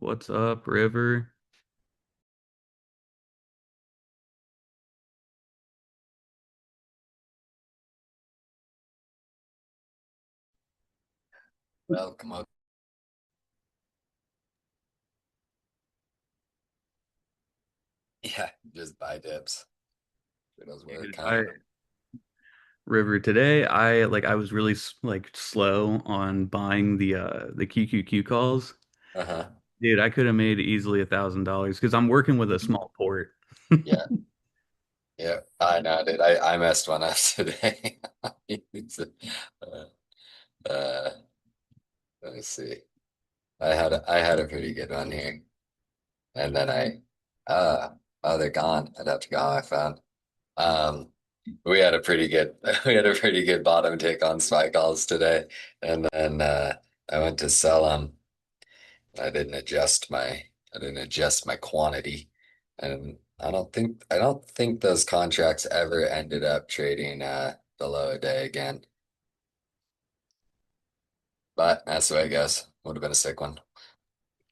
What's up, River? Welcome up. Yeah, just buy dips. Who knows where it Dude, kind of. River, today I was really slow on buying the QQQ calls. Uh-huh. Dude, I could have made easily $1,000 because I'm working with a small port. Yeah, yeah. I know, dude. I messed one up today. It's, uh, let me see. I had a pretty good one here, and then uh oh, they're gone. I'd have to go on my phone. Um, we had a pretty good we had a pretty good bottom tick on spy calls today, and then I went to sell them. I didn't adjust my quantity, and I don't think those contracts ever ended up trading below a day again. But that's the way it goes. Would have been a sick one.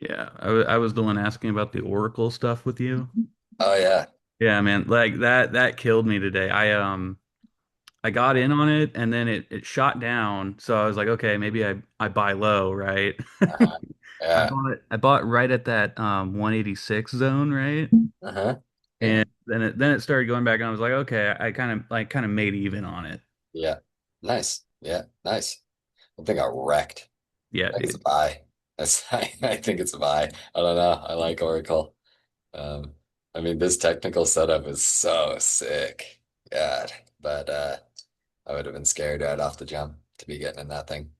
Yeah, I was the one asking about the Oracle stuff with you. Oh yeah. Yeah, man, like that killed me today. I got in on it and then it shot down. So I was like, okay, maybe I buy low, right? Uh-huh. Yeah. I bought right at that 186 zone, right? Uh-huh. Yeah. And then it started going back and I was like, okay, I kind of made even on it. Yeah. Nice. Yeah. Nice. I think I wrecked. Yeah, I think it's a dude. buy. That's I think it's a buy. I don't know. I like Oracle. Um, I mean, this technical setup is so sick. God. But I would have been scared right off the jump to be getting in that thing.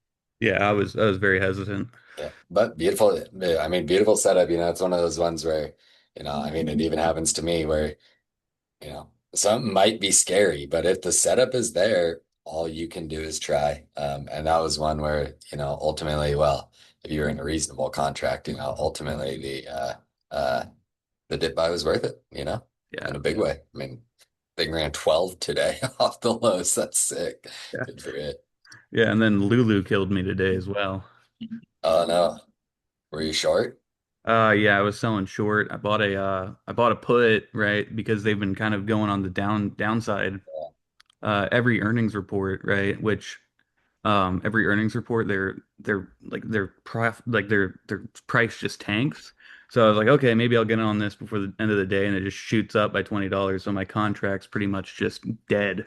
Yeah, I was very hesitant. Yeah, but beautiful. I mean, beautiful setup. It's one of those ones where, I mean, it even happens to me where, something might be scary, but if the setup is there, all you can do is try. And that was one where, ultimately, well, if you're in a reasonable contract, ultimately the dip buy was worth it, Yeah. in a big way. I mean, thing ran 12 today off the lows. That's sick. Yeah. Good for it. Yeah, and then Lulu killed me today as well. Oh no. Were you short? Yeah, I was selling short. I bought a put, right? Because they've been kind of going on the downside. Every earnings report, right? Which every earnings report they're like their price just tanks. So I was like, okay, maybe I'll get in on this before the end of the day, and it just shoots up by $20. So my contract's pretty much just dead.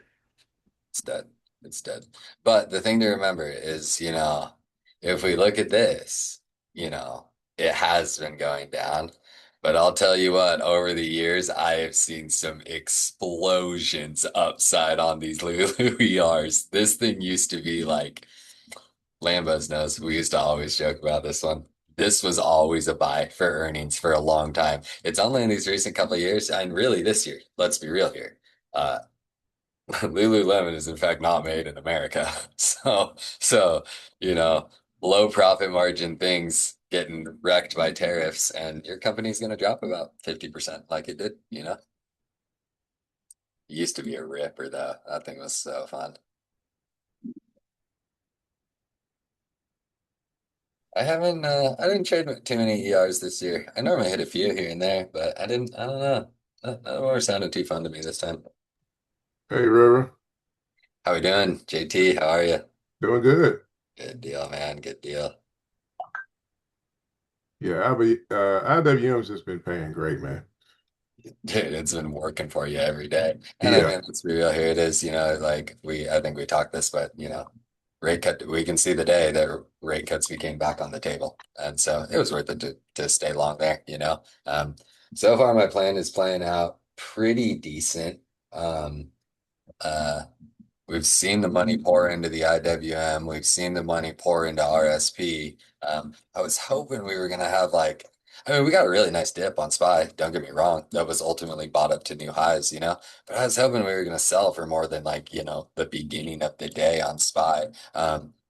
It's dead. It's dead. But the thing to remember is, if we look at this, it has been going down. But I'll tell you what, over the years, I have seen some explosions upside on these Lulu ERs. This thing used to be like Lambos knows. We used to always joke about this one. This was always a buy for earnings for a long time. It's only in these recent couple of years, and really this year, let's be real here. Uh, Lululemon is in fact not made in America. So, you know, low profit margin things getting wrecked by tariffs, and your company's going to drop about 50% like it did. It used to be a ripper though. That thing was so fun. I didn't trade too many ERs this year. I normally hit a few here and there, but I don't know. That more sounded too fun to me this time. Hey, River. How we doing? JT, how are you? Doing good. Good deal, man. Good deal. Yeah, IWM's just been paying great, man. Dude, it's been working for you every day. And I Yeah, mean, let's be real here. It is, like I think we talked this, but rate cut, we can see the day that rate cuts became back on the table. And so it was worth it to stay long there. So far my plan is playing out pretty decent. Um, uh, we've seen the money pour into the IWM. We've seen the money pour into RSP. I was hoping we were gonna have I mean, we got a really nice dip on SPY. Don't get me wrong. That was ultimately bought up to new highs. But I was hoping we were gonna sell for more than the beginning of the day on SPY.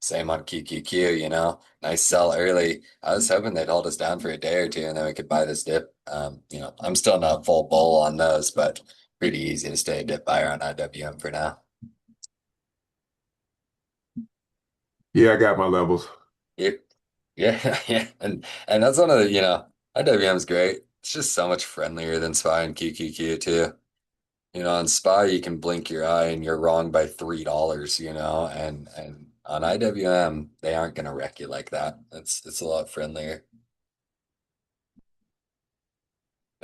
Same on QQQ. Nice sell early. I was hoping they'd hold us down for a day or two and then we could buy this dip. I'm still not full bull on those, but pretty easy to stay a dip buyer on IWM for now. yeah, I got my levels. It, yeah, yeah, and that's one of the IWM's great. It's just so much friendlier than SPY and QQQ too. On SPY you can blink your eye and you're wrong by $3, and on IWM they aren't gonna wreck you like that. It's a lot friendlier.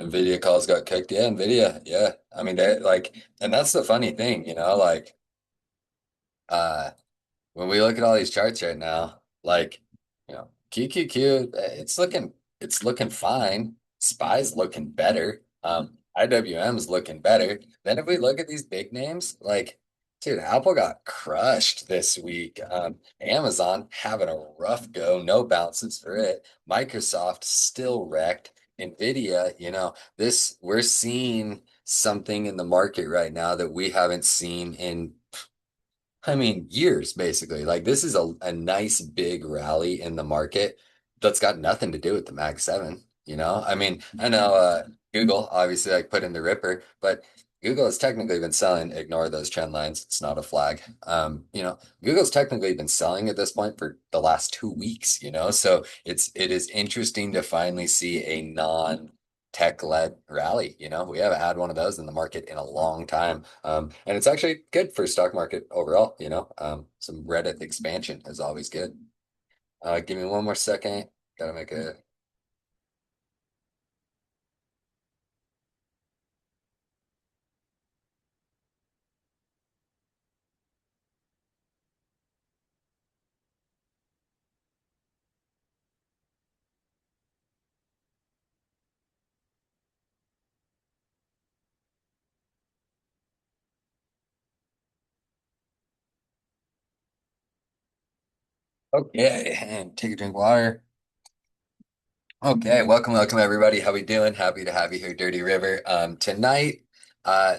Nvidia calls got kicked. Yeah, Nvidia. Yeah. I mean they like, and that's the funny thing, like uh when we look at all these charts right now, like, QQQ, it's looking fine. SPY's looking better. IWM's looking better. Then if we look at these big names, like, dude, Apple got crushed this week. Amazon having a rough go, no bounces for it. Microsoft still wrecked. Nvidia, this we're seeing something in the market right now that we haven't seen in, I mean, years basically. Like, this is a nice big rally in the market that's got nothing to do with the Mag 7. I mean, I know Google obviously like put in the Ripper, but Google has technically been selling, ignore those trend lines. It's not a flag. Google's technically been selling at this point for the last 2 weeks. So it is interesting to finally see a non tech-led rally. We haven't had one of those in the market in a long time. And it's actually good for stock market overall. Some Reddit expansion is always good. Give me one more second. Gotta make a okay, and take a drink of water. Okay, welcome everybody. How we doing? Happy to have you here, Dirty River. Tonight,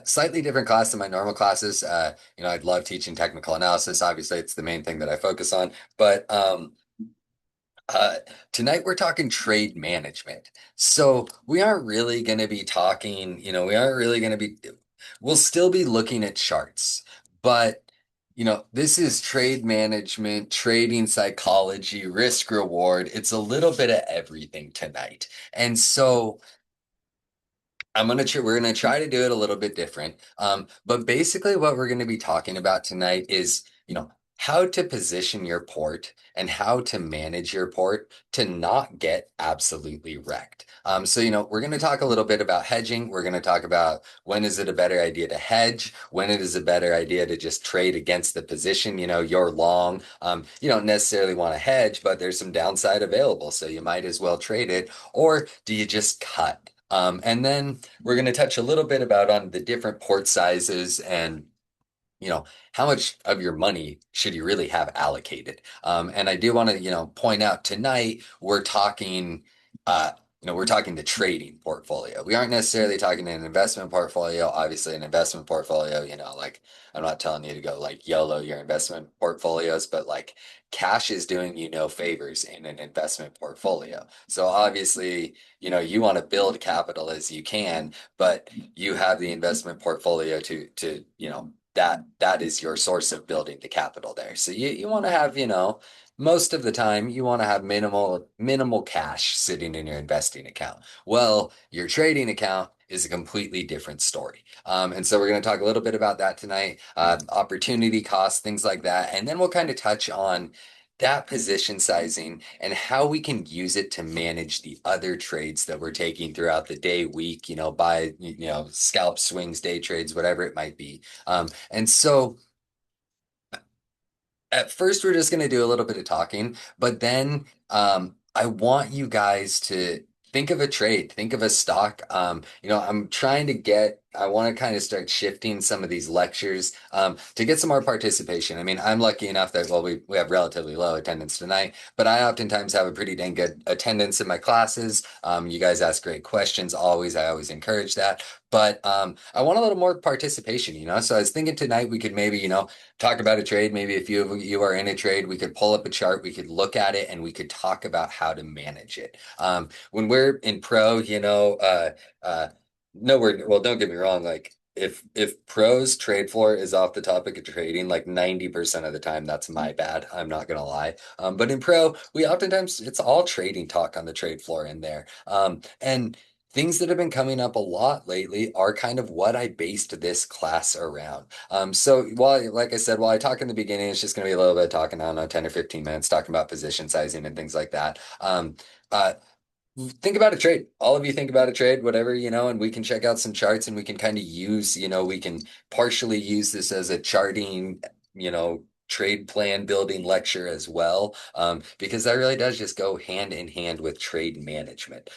slightly different class than my normal classes. I'd love teaching technical analysis. Obviously, it's the main thing that I focus on. But Uh, tonight we're talking trade management. So we aren't really going to be talking, we aren't really going to be, we'll still be looking at charts, but this is trade management, trading psychology, risk reward. It's a little bit of everything tonight. And so we're gonna try to do it a little bit different. But basically what we're gonna be talking about tonight is, how to position your port and how to manage your port to not get absolutely wrecked. So, we're gonna talk a little bit about hedging. We're gonna talk about when is it a better idea to hedge, when it is a better idea to just trade against the position. You're long. You don't necessarily want to hedge, but there's some downside available, so you might as well trade it. Or do you just cut? And then we're going to touch a little bit about on the different port sizes and how much of your money should you really have allocated. And I do want to point out tonight uh, we're talking the trading portfolio. We aren't necessarily talking an investment portfolio. Obviously, an investment portfolio, like, I'm not telling you to go like YOLO your investment portfolios, but like, cash is doing you no favors in an investment portfolio. So obviously, you want to build capital as you can, but you have the investment portfolio to that is your source of building the capital there. So you want to have, most of the time you want to have minimal cash sitting in your investing account. Well, your trading account is a completely different story. And so we're going to talk a little bit about that tonight, opportunity costs, things like that. And then we'll kind of touch on that position sizing and how we can use it to manage the other trades that we're taking throughout the day, week, buy, scalp swings, day trades, whatever it might be. And so at first, we're just going to do a little bit of talking, but then I want you guys to think of a trade, think of a stock. I want to kind of start shifting some of these lectures to get some more participation. I mean, I'm lucky enough that, well, we have relatively low attendance tonight, but I oftentimes have a pretty dang good attendance in my classes. You guys ask great questions always. I always encourage that. But I want a little more participation. So I was thinking tonight we could maybe, talk about a trade. Maybe if you are in a trade, we could pull up a chart, we could look at it, and we could talk about how to manage it. When we're in pro, no, well, don't get me wrong, like, if pros trade floor is off the topic of trading, like 90% of the time, that's my bad. I'm not gonna lie. But in pro, we oftentimes it's all trading talk on the trade floor in there. And things that have been coming up a lot lately are kind of what I based this class around. So while, like I said, while I talk in the beginning, it's just gonna be a little bit of talking, I don't know, 10 or 15 minutes talking about position sizing and things like that. Uh, think about a trade. All of you think about a trade, whatever, and we can check out some charts and we can kind of use, we can partially use this as a charting, trade plan building lecture as well, because that really does just go hand in hand with trade management.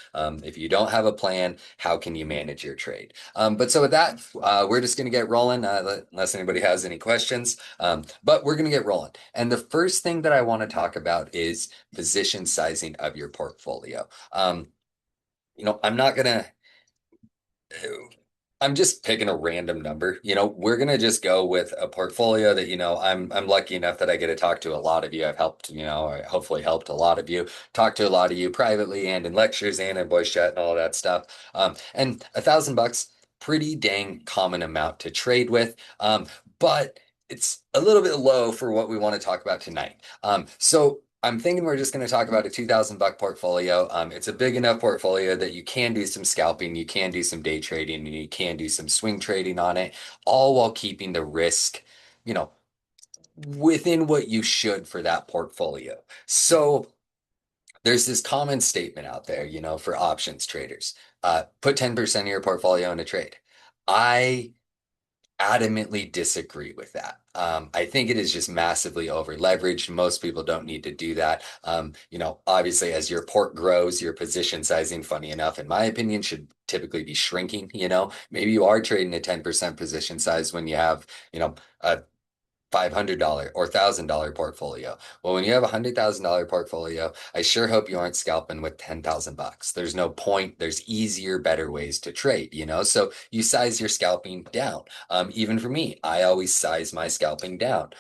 If you don't have a plan, how can you manage your trade? But so with that, we're just going to get rolling, unless anybody has any questions. But we're going to get rolling. And the first thing that I want to talk about is position sizing of your portfolio. Um, I'm not gonna, I'm just picking a random number. We're gonna just go with a portfolio that, I'm lucky enough that I get to talk to a lot of you. I've helped, I hopefully helped a lot of you, talk to a lot of you privately and in lectures and in voice chat and all that stuff. And $1,000, pretty dang common amount to trade with. But it's a little bit low for what we want to talk about tonight. So I'm thinking we're just going to talk about a $2,000 portfolio. It's a big enough portfolio that you can do some scalping, you can do some day trading, and you can do some swing trading on it, all while keeping the risk, you know, within what you should for that portfolio. So there's this common statement out there, for options traders. Put 10% of your portfolio in a trade. I adamantly disagree with that. I think it is just massively over leveraged. Most people don't need to do that. Obviously, as your port grows, your position sizing, funny enough, in my opinion, should typically be shrinking. Maybe you are trading a 10% position size when you have, a $500 or $1,000 portfolio. Well, when you have $100,000 portfolio, I sure hope you aren't scalping with $10,000. There's no point. There's easier, better ways to trade. So you size your scalping down. Even for me, I always size my scalping down.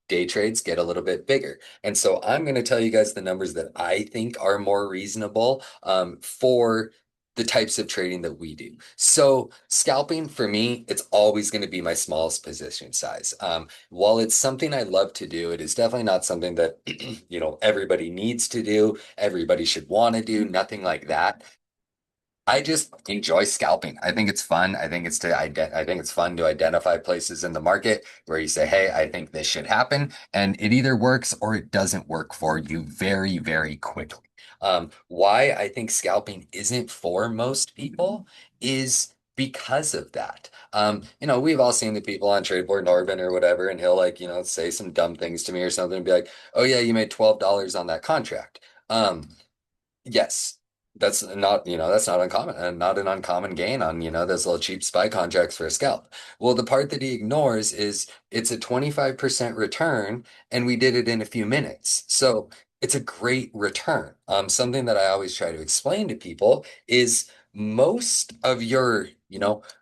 Day trades get a little bit bigger. And so I'm going to tell you guys the numbers that I think are more reasonable for the types of trading that we do. So scalping for me, it's always going to be my smallest position size. While it's something I love to do, it is definitely not something that, everybody needs to do, everybody should want to do, nothing like that. I just enjoy scalping. I think it's fun. I think it's fun to identify places in the market where you say, "Hey, I think this should happen," and it either works or it doesn't work for you very, very quickly. Why I think scalping isn't for most people is because of that. We've all seen the people on Tradeboard Norbin or whatever, and he'll like, say some dumb things to me or something and be like, "Oh yeah, you made $12 on that contract." Yes, that's not uncommon and not an uncommon gain on, those little cheap spy contracts for a scalp. Well, the part that he ignores is it's a 25% return and we did it in a few minutes. So it's a great return. Something that I always try to explain to people is most of your,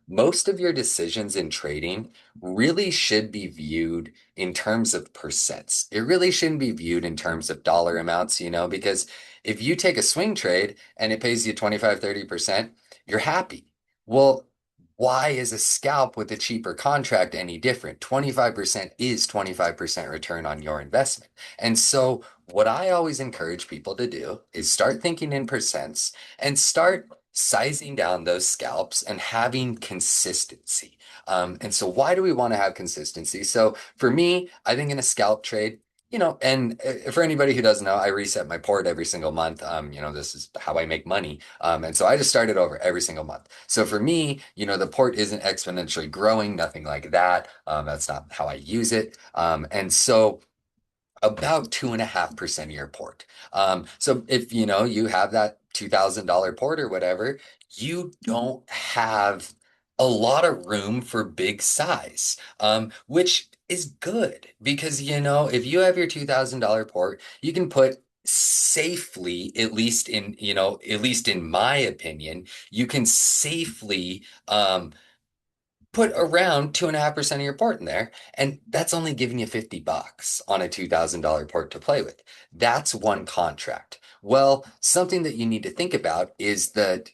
most of your decisions in trading really should be viewed in terms of percents. It really shouldn't be viewed in terms of dollar amounts, because if you take a swing trade and it pays you 25, 30%, you're happy. Well, why is a scalp with a cheaper contract any different? 25% is 25% return on your investment. And so, what I always encourage people to do is start thinking in percents and start sizing down those scalps and having consistency. And so, why do we want to have consistency? So, for me, I think in a scalp trade, and for anybody who doesn't know, I reset my port every single month. This is how I make money. And so I just started over every single month. So for me, the port isn't exponentially growing, nothing like that. That's not how I use it. And so about 2.5% of your port. So if you have that $2,000 port or whatever, you don't have a lot of room for big size, which is good because if you have your $2,000 port, you can put safely, at least in my opinion, you can safely put around 2.5% of your port in there, and that's only giving you $50 on a $2,000 port to play with. That's one contract. Well, something that you need to think about is that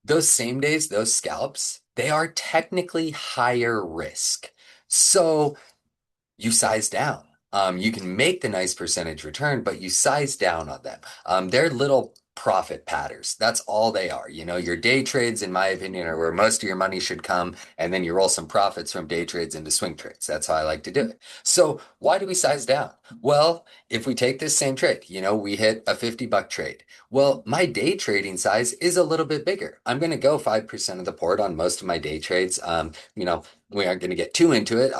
those same days, those scalps, they are technically higher risk. So you size down. You can make the nice percentage return, but you size down on them. They're little profit patters. That's all they are. You know, your day trades, in my opinion, are where most of your money should come, and then you roll some profits from day trades into swing trades. That's how I like to do it. So why do we size down? Well, if we take this same trade, you know, we hit a $50 trade. Well, my day trading size is a little bit bigger. I'm going to go 5% of the port on most of my day trades. You know, we aren't going to get too into it.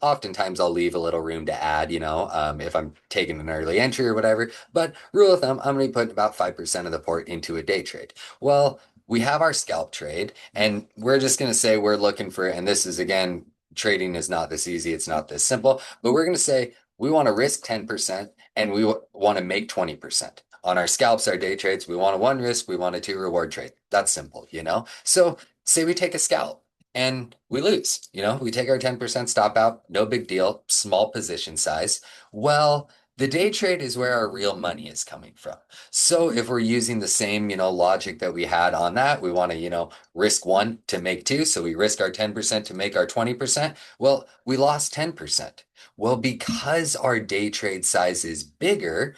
Oftentimes I'll leave a little room to add, you know, if I'm taking an early entry or whatever. But rule of thumb, I'm going to be putting about 5% of the port into a day trade. Well, we have our scalp trade, and we're just going to say we're looking for, and this is again, trading is not this easy, it's not this simple, but we're going to say we want to risk 10% and we want to make 20%. On our scalps, our day trades, we want a one risk, we want a two reward trade. That's simple, you know? So say we take a scalp and we lose. You know, we take our 10% stop out, no big deal, small position size. Well, the day trade is where our real money is coming from. So if we're using the same, you know, logic that we had on that, we want to, you know, risk one to make two. So we risk our 10% to make our 20%. Well, we lost 10%. Well, because our day trade size is bigger,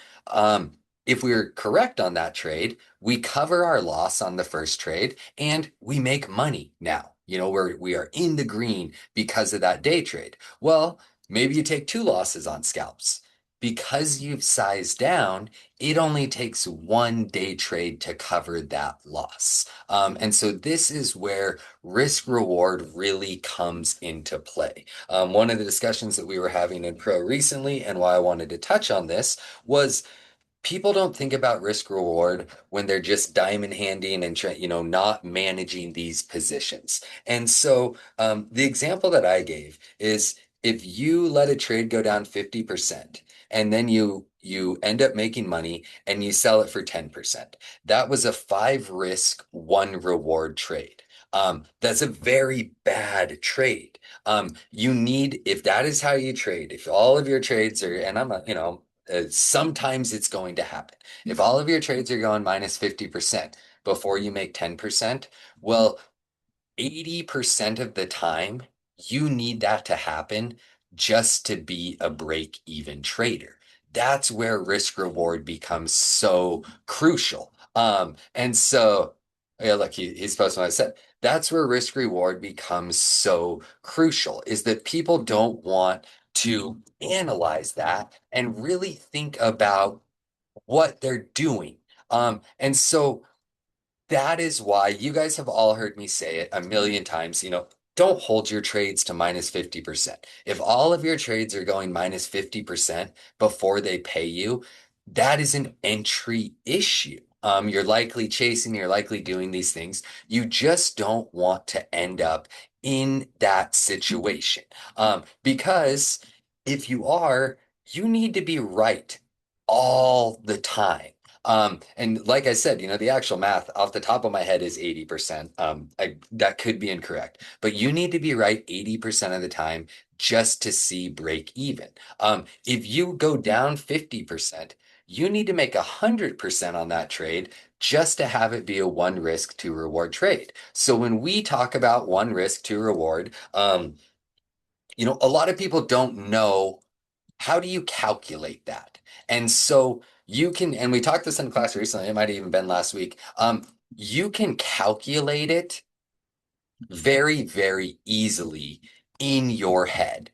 if we're correct on that trade, we cover our loss on the first trade and we make money now. You know, we are in the green because of that day trade. Well, maybe you take two losses on scalps. Because you've sized down, it only takes one day trade to cover that loss. And so this is where risk reward really comes into play. One of the discussions that we were having in Pro recently, and why I wanted to touch on this, was people don't think about risk reward when they're just diamond handing and you know, not managing these positions. And so the example that I gave is if you let a trade go down 50% and then you end up making money and you sell it for 10%, that was a 5 risk, 1 reward trade. That's a very bad trade. You need, if that is how you trade, if all of your trades are, and I'm a, you know, sometimes it's going to happen. If all of your trades are going minus 50% before you make 10%, well, 80% of the time, you need that to happen just to be a break-even trader. That's where risk reward becomes so crucial. And so, yeah, look, he's posting what I said. That's where risk reward becomes so crucial, is that people don't want to analyze that and really think about what they're doing. And so that is why you guys have all heard me say it a million times, you know, don't hold your trades to minus 50%. If all of your trades are going minus 50% before they pay you, that is an entry issue. You're likely chasing, you're likely doing these things. You just don't want to end up in that situation. Because if you are, you need to be right all the time. And like I said, you know, the actual math off the top of my head is 80%. That could be incorrect, but you need to be right 80% of the time just to see break even. If you go down 50%, you need to make 100% on that trade just to have it be a one risk, two reward trade. So when we talk about one risk, two reward, you know, a lot of people don't know how do you calculate that? And so you can, and we talked this in class recently, it might have even been last week. You can calculate it very, very easily in your head.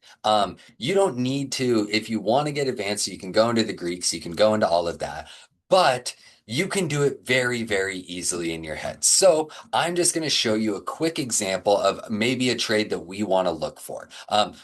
You don't need to, if you want to get advanced, you can go into the Greeks, you can go into all of that, but you can do it very, very easily in your head. So I'm just going to show you a quick example of maybe a trade that we want to look for.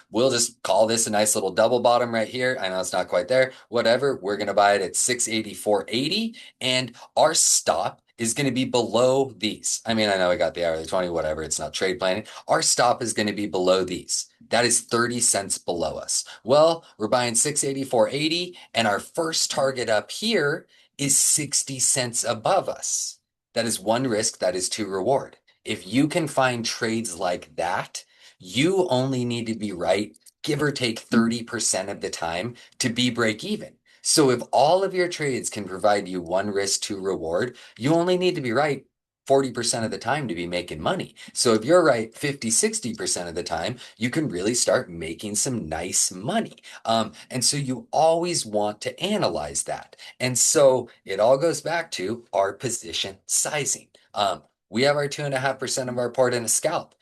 We'll just call this a nice little double bottom right here. I know it's not quite there, whatever. We're going to buy it at 684.80 and our stop is going to be below these. I mean, I know I got the hourly 20, whatever. It's not trade planning. Our stop is going to be below these. That is 30 cents below us. Well, we're buying 684.80 and our first target up here is 60 cents above us. That is one risk, that is two reward. If you can find trades like that, you only need to be right, give or take 30% of the time to be break even. So if all of your trades can provide you one risk, two reward, you only need to be right 40% of the time to be making money. So if you're right 50, 60% of the time, you can really start making some nice money. And so you always want to analyze that. And so it all goes back to our position sizing. We have our 2.5% of our port in a scalp.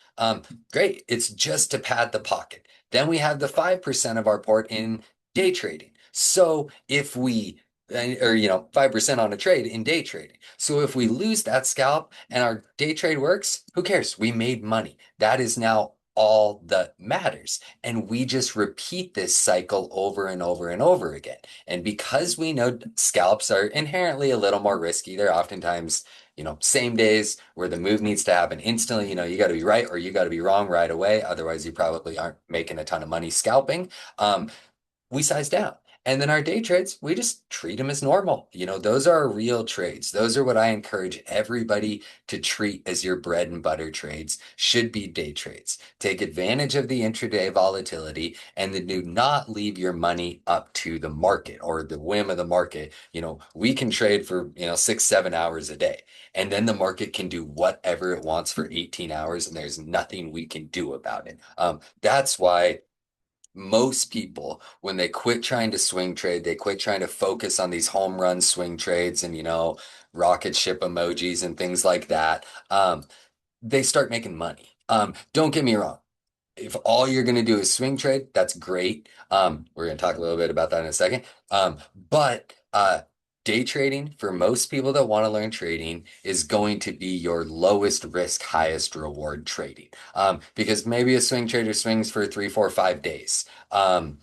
Great. It's just to pad the pocket. Then we have the 5% of our port in day trading. So if we, or 5% on a trade in day trading. So if we lose that scalp and our day trade works, who cares? We made money. That is now all that matters. And we just repeat this cycle over and over and over again. And because we know scalps are inherently a little more risky, they're oftentimes, same days where the move needs to happen instantly. You got to be right or you got to be wrong right away. Otherwise, you probably aren't making a ton of money scalping. We size down. And then our day trades, we just treat them as normal. Those are our real trades. Those are what I encourage everybody to treat as your bread and butter trades, should be day trades. Take advantage of the intraday volatility and then do not leave your money up to the market or the whim of the market. We can trade for, 6, 7 hours a day, and then the market can do whatever it wants for 18 hours, and there's nothing we can do about it. That's why most people, when they quit trying to swing trade, they quit trying to focus on these home run swing trades and, rocket ship emojis and things like that. They start making money. Don't get me wrong. If all you're going to do is swing trade, that's great. We're going to talk a little bit about that in a second. But day trading, for most people that want to learn trading, is going to be your lowest risk, highest reward trading. Because maybe a swing trader swings for 3, 4, 5 days, and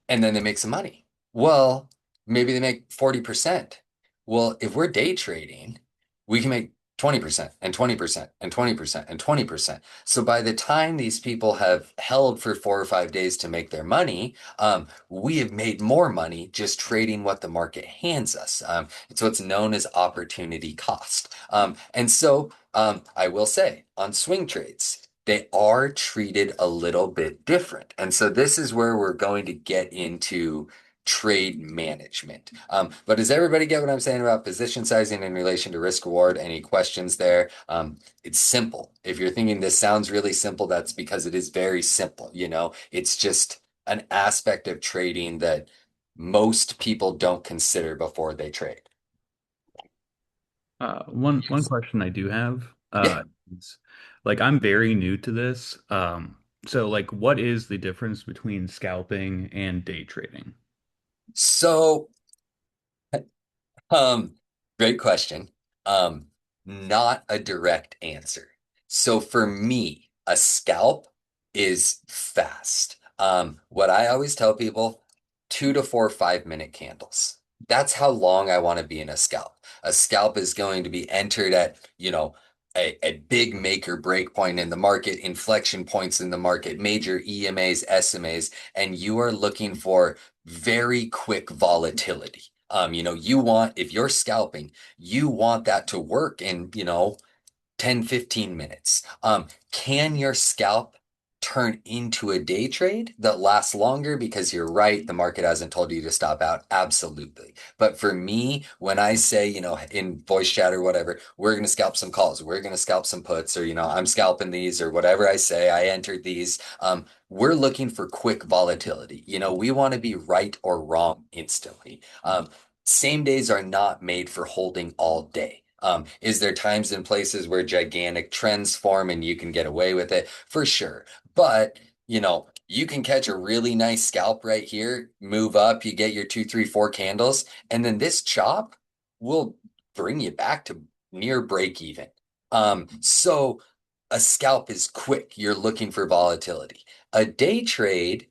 then they make some money. Well, maybe they make 40%. Well, if we're day trading, we can make 20% and 20% and 20% and 20%. So by the time these people have held for 4 or 5 days to make their money, we have made more money just trading what the market hands us. It's what's known as opportunity cost. And so I will say on swing trades, they are treated a little bit different. And so this is where we're going to get into trade management. But does everybody get what I'm saying about position sizing in relation to risk reward? Any questions there? It's simple. If you're thinking this sounds really simple, that's because it is very simple. It's just an aspect of trading that most people don't consider before they trade. One question I do have, Yeah. is, like, I'm very new to this. So like, what is the difference between scalping and day trading? So, um, great question. Um, Not a direct answer. So for me, a scalp is fast. What I always tell people, 2 to 4 5-minute candles. That's how long I want to be in a scalp. A scalp is going to be entered at, a big make or break point in the market, inflection points in the market, major EMAs, SMAs, and you are looking for very quick volatility. If you're scalping, you want that to work in, 10, 15 minutes. Can your scalp turn into a day trade that lasts longer because you're right, the market hasn't told you to stop out? Absolutely. But for me, when I say, in voice chat or whatever, we're going to scalp some calls, we're going to scalp some puts, or, I'm scalping these, or whatever I say, I entered these. We're looking for quick volatility. We want to be right or wrong instantly. Same days are not made for holding all day. Is there times and places where gigantic trends form and you can get away with it? For sure. But, you can catch a really nice scalp right here, move up, you get your 2, 3, 4 candles, and then this chop will bring you back to near break even. So a scalp is quick. You're looking for volatility. A day trade,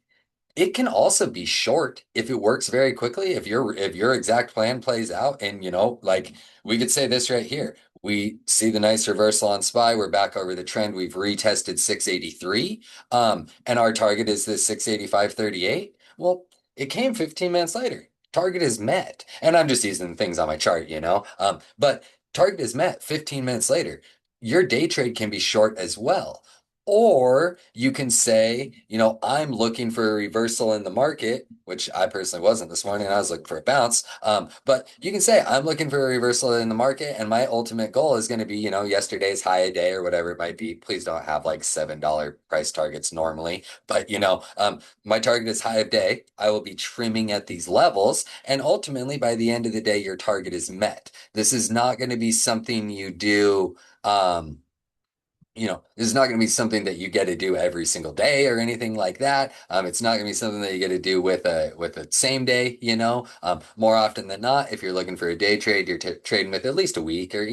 it can also be short if it works very quickly. If your exact plan plays out, and like we could say this right here. We see the nice reversal on SPY. We're back over the trend. We've retested 683. And our target is this 685.38. Well, it came 15 minutes later. Target is met. And I'm just using things on my chart. But target is met 15 minutes later. Your day trade can be short as well. Or you can say, I'm looking for a reversal in the market, which I personally wasn't this morning. I was looking for a bounce. But you can say, I'm looking for a reversal in the market, and my ultimate goal is going to be, yesterday's high a day or whatever it might be. Please don't have like $7 price targets normally, but my target is high of day. I will be trimming at these levels, and ultimately, by the end of the day, your target is met. This is not going to be something you do. This is not going to be something that you get to do every single day or anything like that. It's not going to be something that you get to do with a same day, more often than not, if you're looking for a day trade, you're trading with at least a week or,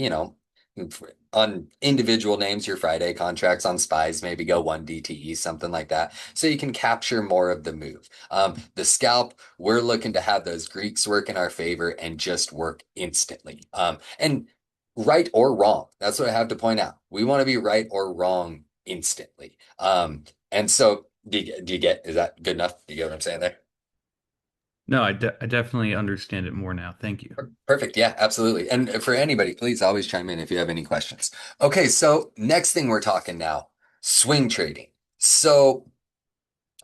on individual names, your Friday contracts on spies, maybe go one DTE, something like that. So you can capture more of the move. The scalp, we're looking to have those Greeks work in our favor and just work instantly. And right or wrong. That's what I have to point out. We want to be right or wrong instantly. And so do you get, is that good enough? Do you get what I'm saying there? No, I definitely understand it more now. Thank you. Perfect. Yeah, absolutely. And for anybody, please always chime in if you have any questions. Okay, so next thing we're talking now, swing trading. So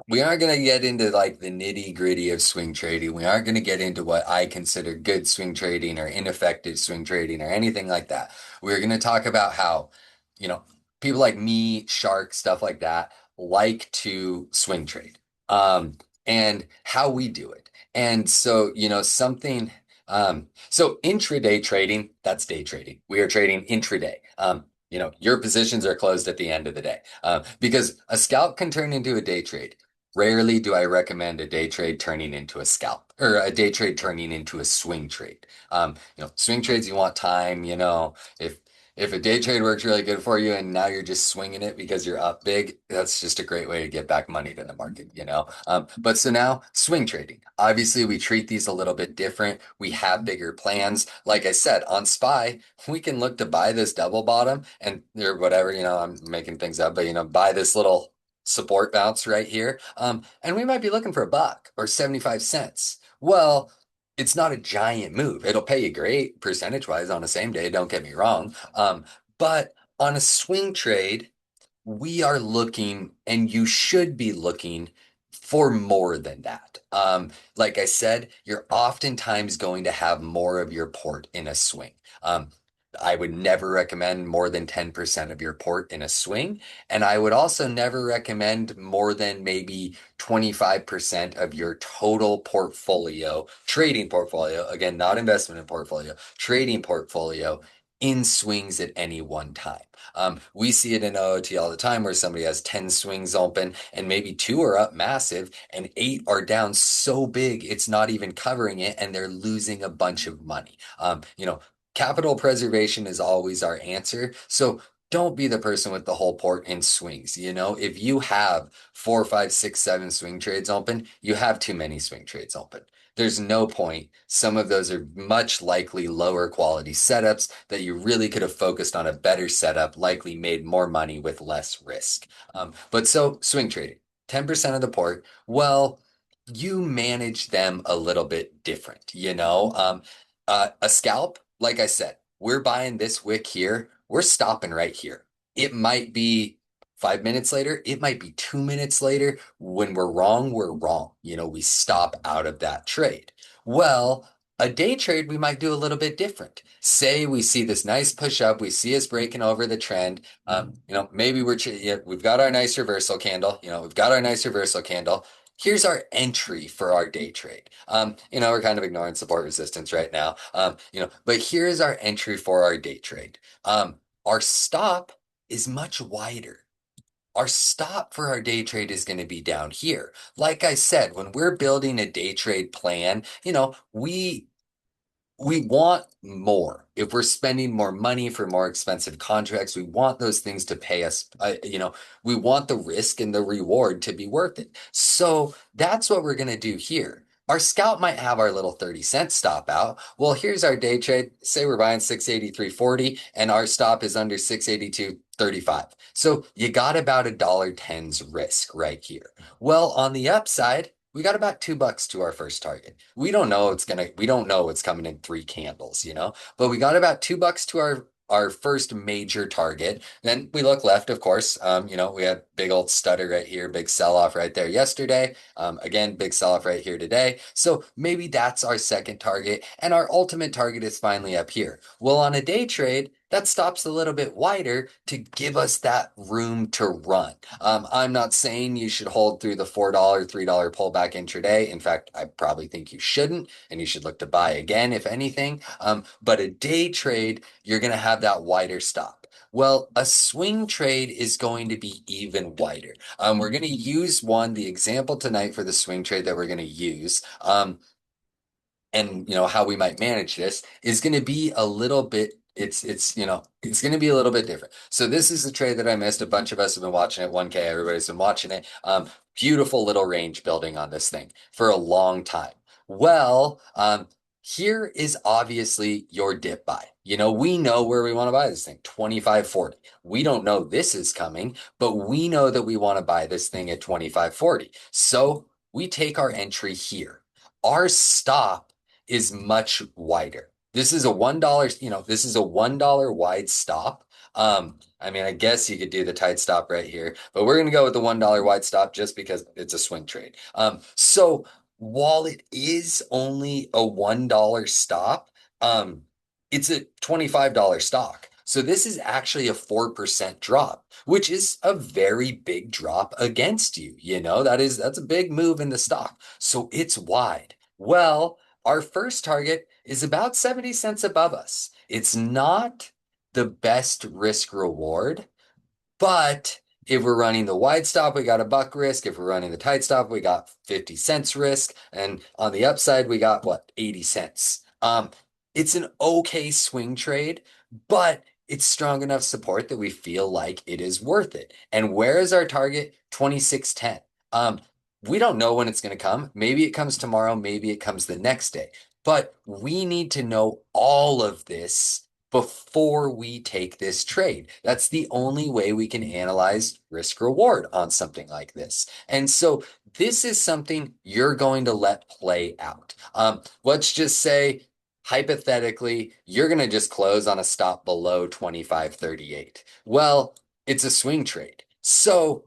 we aren't going to get into like the nitty gritty of swing trading. We aren't going to get into what I consider good swing trading or ineffective swing trading or anything like that. We're going to talk about how, you know, people like me, Shark, stuff like that, like to swing trade, and how we do it. And so, so intraday trading, that's day trading. We are trading intraday. Your positions are closed at the end of the day, because a scalp can turn into a day trade. Rarely do I recommend a day trade turning into a scalp or a day trade turning into a swing trade. Swing trades, you want time, if a day trade works really good for you and now you're just swinging it because you're up big, that's just a great way to get back money to the market. But so now swing trading. Obviously, we treat these a little bit different. We have bigger plans. Like I said, on SPY, we can look to buy this double bottom and or whatever, I'm making things up, but buy this little support bounce right here. And we might be looking for a buck or 75 cents. Well, it's not a giant move. It'll pay you great percentage wise on the same day, don't get me wrong. But on a swing trade, we are looking, and you should be looking for more than that. Like I said, you're oftentimes going to have more of your port in a swing. I would never recommend more than 10% of your port in a swing. And I would also never recommend more than maybe 25% of your total portfolio, trading portfolio, again, not investment in portfolio, trading portfolio in swings at any one time. We see it in OOT all the time where somebody has 10 swings open and maybe two are up massive and eight are down so big it's not even covering it and they're losing a bunch of money. Capital preservation is always our answer. So don't be the person with the whole port in swings. If you have four, five, six, seven swing trades open, you have too many swing trades open. There's no point. Some of those are much likely lower quality setups that you really could have focused on a better setup, likely made more money with less risk. But so swing trading, 10% of the port, well, you manage them a little bit different. A scalp, like I said, we're buying this wick here. We're stopping right here. It might be 5 minutes later. It might be 2 minutes later. When we're wrong, we're wrong. We stop out of that trade. Well, a day trade, we might do a little bit different. Say we see this nice push up, we see us breaking over the trend. Maybe we've got our nice reversal candle. We've got our nice reversal candle. Here's our entry for our day trade. We're kind of ignoring support resistance right now. But here's our entry for our day trade. Our stop is much wider. Our stop for our day trade is going to be down here. Like I said, when we're building a day trade plan, we want more. If we're spending more money for more expensive contracts, we want those things to pay us. We want the risk and the reward to be worth it. So that's what we're going to do here. Our scalp might have our little 30-cent stop out. Well, here's our day trade. Say we're buying 683.40 and our stop is under 682.35. So you got about $1.10's risk right here. Well, on the upside, we got about $2 to our first target. We don't know what's coming in three candles, but we got about $2 to our our first major target. Then we look left, of course. We had big old stutter right here, big sell-off right there yesterday. Again, big sell-off right here today. So maybe that's our second target, and our ultimate target is finally up here. Well, on a day trade, that stops a little bit wider to give us that room to run. I'm not saying you should hold through the $4, $3 pullback intraday. In fact, I probably think you shouldn't, and you should look to buy again, if anything. But a day trade, you're going to have that wider stop. Well, a swing trade is going to be even wider. We're going to use the example tonight for the swing trade that we're going to use. And how we might manage this is going to be a little bit it's going to be a little bit different. So this is the trade that I missed. A bunch of us have been watching it. 1K, everybody's been watching it. Beautiful little range building on this thing for a long time. Well, here is obviously your dip buy. We know where we want to buy this thing, 25.40. We don't know this is coming, but we know that we want to buy this thing at 25.40. So we take our entry here. Our stop is much wider. This is a $1 wide stop. I guess you could do the tight stop right here, but we're going to go with the $1 wide stop just because it's a swing trade. So while it is only a $1 stop, it's a $25 stock. So this is actually a 4% drop, which is a very big drop against you. That's a big move in the stock. So it's wide. Well, our first target is about 70 cents above us. It's not the best risk reward, but if we're running the wide stop, we got a buck risk. If we're running the tight stop, we got 50 cents risk. And on the upside, we got 80 cents. It's an okay swing trade, but it's strong enough support that we feel like it is worth it. And where is our target? 26.10. We don't know when it's going to come. Maybe it comes tomorrow. Maybe it comes the next day. But we need to know all of this before we take this trade. That's the only way we can analyze risk reward on something like this. And so this is something you're going to let play out. Let's just say, hypothetically, you're going to just close on a stop below 25.38. Well, it's a swing trade. So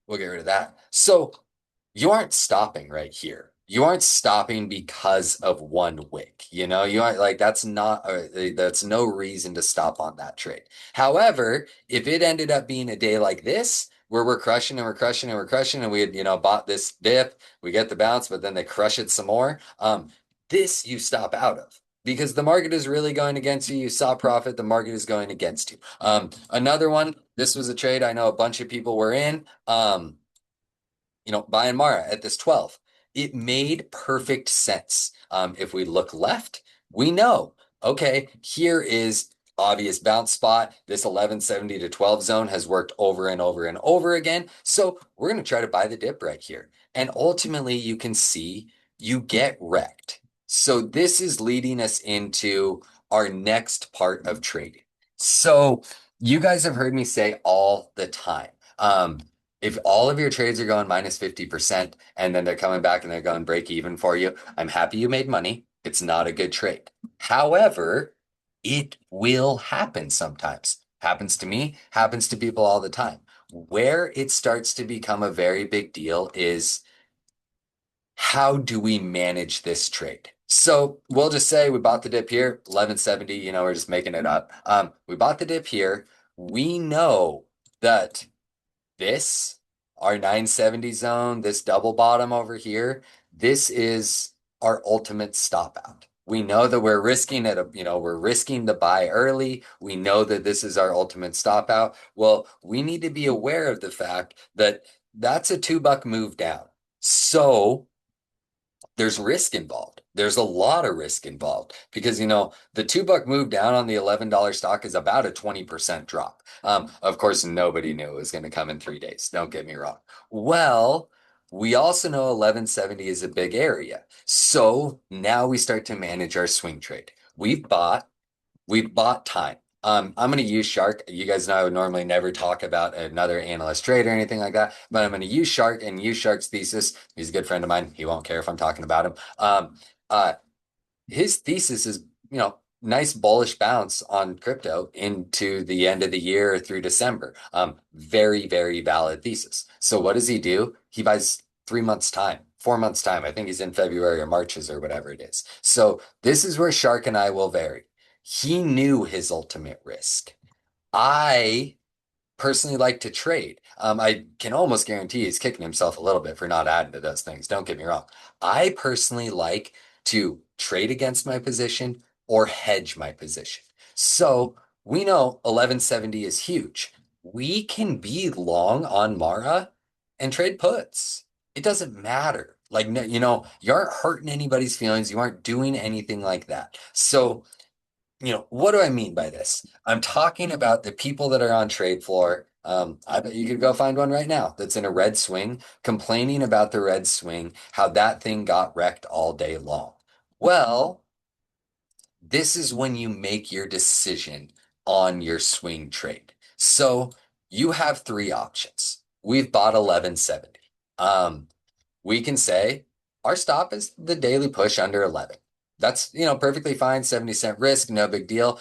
we'll get rid of that. So you aren't stopping right here. You aren't stopping because of one wick. You aren't that's no reason to stop on that trade. However, if it ended up being a day like this, where we're crushing and we're crushing and we're crushing, and we had, bought this dip, we get the bounce, but then they crush it some more. This you stop out of because the market is really going against you. You saw profit, the market is going against you. Another one, this was a trade I know a bunch of people were in. Buying Mara at this 12. It made perfect sense. If we look left, we know, okay, here is obvious bounce spot. This 1170 to 12 zone has worked over and over and over again. So we're going to try to buy the dip right here. And ultimately, you can see you get wrecked. So this is leading us into our next part of trading. So you guys have heard me say all the time, if all of your trades are going minus 50% and then they're coming back and they're going break even for you, I'm happy you made money. It's not a good trade. However, it will happen sometimes. Happens to me, happens to people all the time. Where it starts to become a very big deal is how do we manage this trade? So we'll just say we bought the dip here, 1170, we're just making it up. We bought the dip here. We know that our 970 zone, this double bottom over here, this is our ultimate stop out. We know that we're risking we're risking the buy early. We know that this is our ultimate stop out. Well, we need to be aware of the fact that that's a $2 move down. So there's risk involved. There's a lot of risk involved because, the $2 move down on the $11 stock is about a 20% drop. Of course, nobody knew it was going to come in 3 days. Don't get me wrong. Well, we also know 1170 is a big area. So now we start to manage our swing trade. We've bought time. I'm going to use Shark. You guys know I would normally never talk about another analyst trade or anything like that, but I'm going to use Shark and use Shark's thesis. He's a good friend of mine. He won't care if I'm talking about him. His thesis is, nice bullish bounce on crypto into the end of the year through December. Very, very valid thesis. So what does he do? He buys 3 months time, 4 months time. I think he's in February or Marches or whatever it is. So this is where Shark and I will vary. He knew his ultimate risk. I personally like to trade. I can almost guarantee he's kicking himself a little bit for not adding to those things. Don't get me wrong. I personally like to trade against my position or hedge my position. So we know 1170 is huge. We can be long on Mara and trade puts. It doesn't matter. Like, you aren't hurting anybody's feelings. You aren't doing anything like that. So what do I mean by this? I'm talking about the people that are on trade floor. I bet you could go find one right now that's in a red swing, complaining about the red swing, how that thing got wrecked all day long. Well, this is when you make your decision on your swing trade. So you have three options. We've bought 1170. Um, we can say our stop is the daily push under 11. That's, perfectly fine. 70-cent risk, no big deal.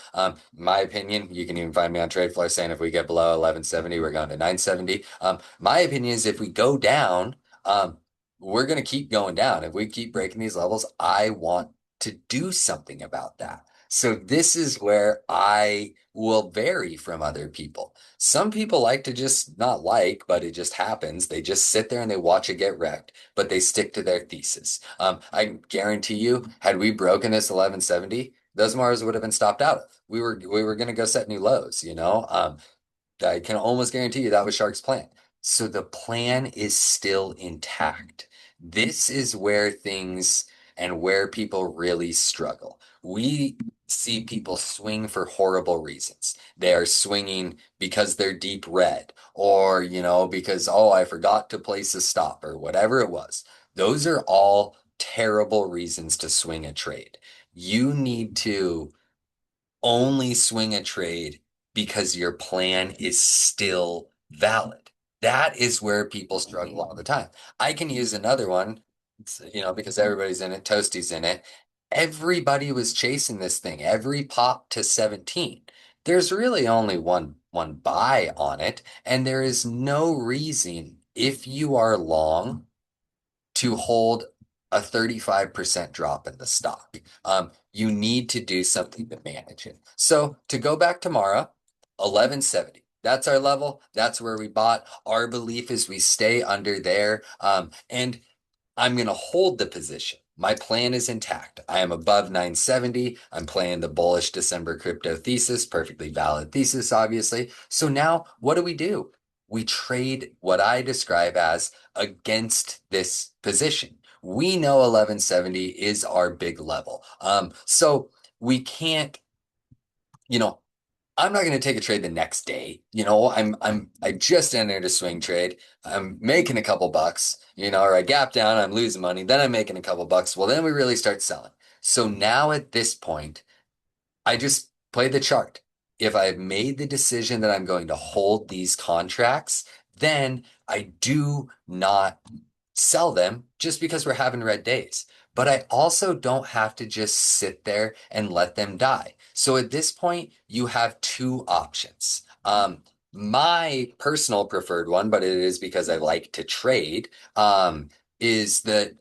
My opinion, you can even find me on TradeFloor saying if we get below 1170, we're going to 970. My opinion is if we go down, we're going to keep going down. If we keep breaking these levels, I want to do something about that. So this is where I will vary from other people. Some people like to just not like, but it just happens. They just sit there and they watch it get wrecked, but they stick to their thesis. I guarantee you, had we broken this 1170, those Mars would have been stopped out of. We were going to go set new lows. I can almost guarantee you that was Shark's plan. So the plan is still intact. This is where things and where people really struggle. We see people swing for horrible reasons. They are swinging because they're deep red, or, because, oh, I forgot to place a stop, or whatever it was. Those are all terrible reasons to swing a trade. You need to only swing a trade because your plan is still valid. That is where people struggle all the time. I can use another one, because everybody's in it, Toasty's in it. Everybody was chasing this thing, every pop to 17. There's really only one buy on it, and there is no reason if you are long to hold a 35% drop in the stock. You need to do something to manage it. So to go back tomorrow, 1170. That's our level. That's where we bought. Our belief is we stay under there. And I'm going to hold the position. My plan is intact. I am above 970. I'm playing the bullish December crypto thesis, perfectly valid thesis, obviously. So now what do? We trade what I describe as against this position. We know 1170 is our big level. So we can't, you know, I'm not going to take a trade the next day. I just entered a swing trade. I'm making a couple bucks, or I gap down, I'm losing money. Then I'm making a couple bucks. Well, then we really start selling. So now at this point, I just play the chart. If I've made the decision that I'm going to hold these contracts, then I do not sell them just because we're having red days. But I also don't have to just sit there and let them die. So at this point, you have two options. My personal preferred one, but it is because I like to trade, is that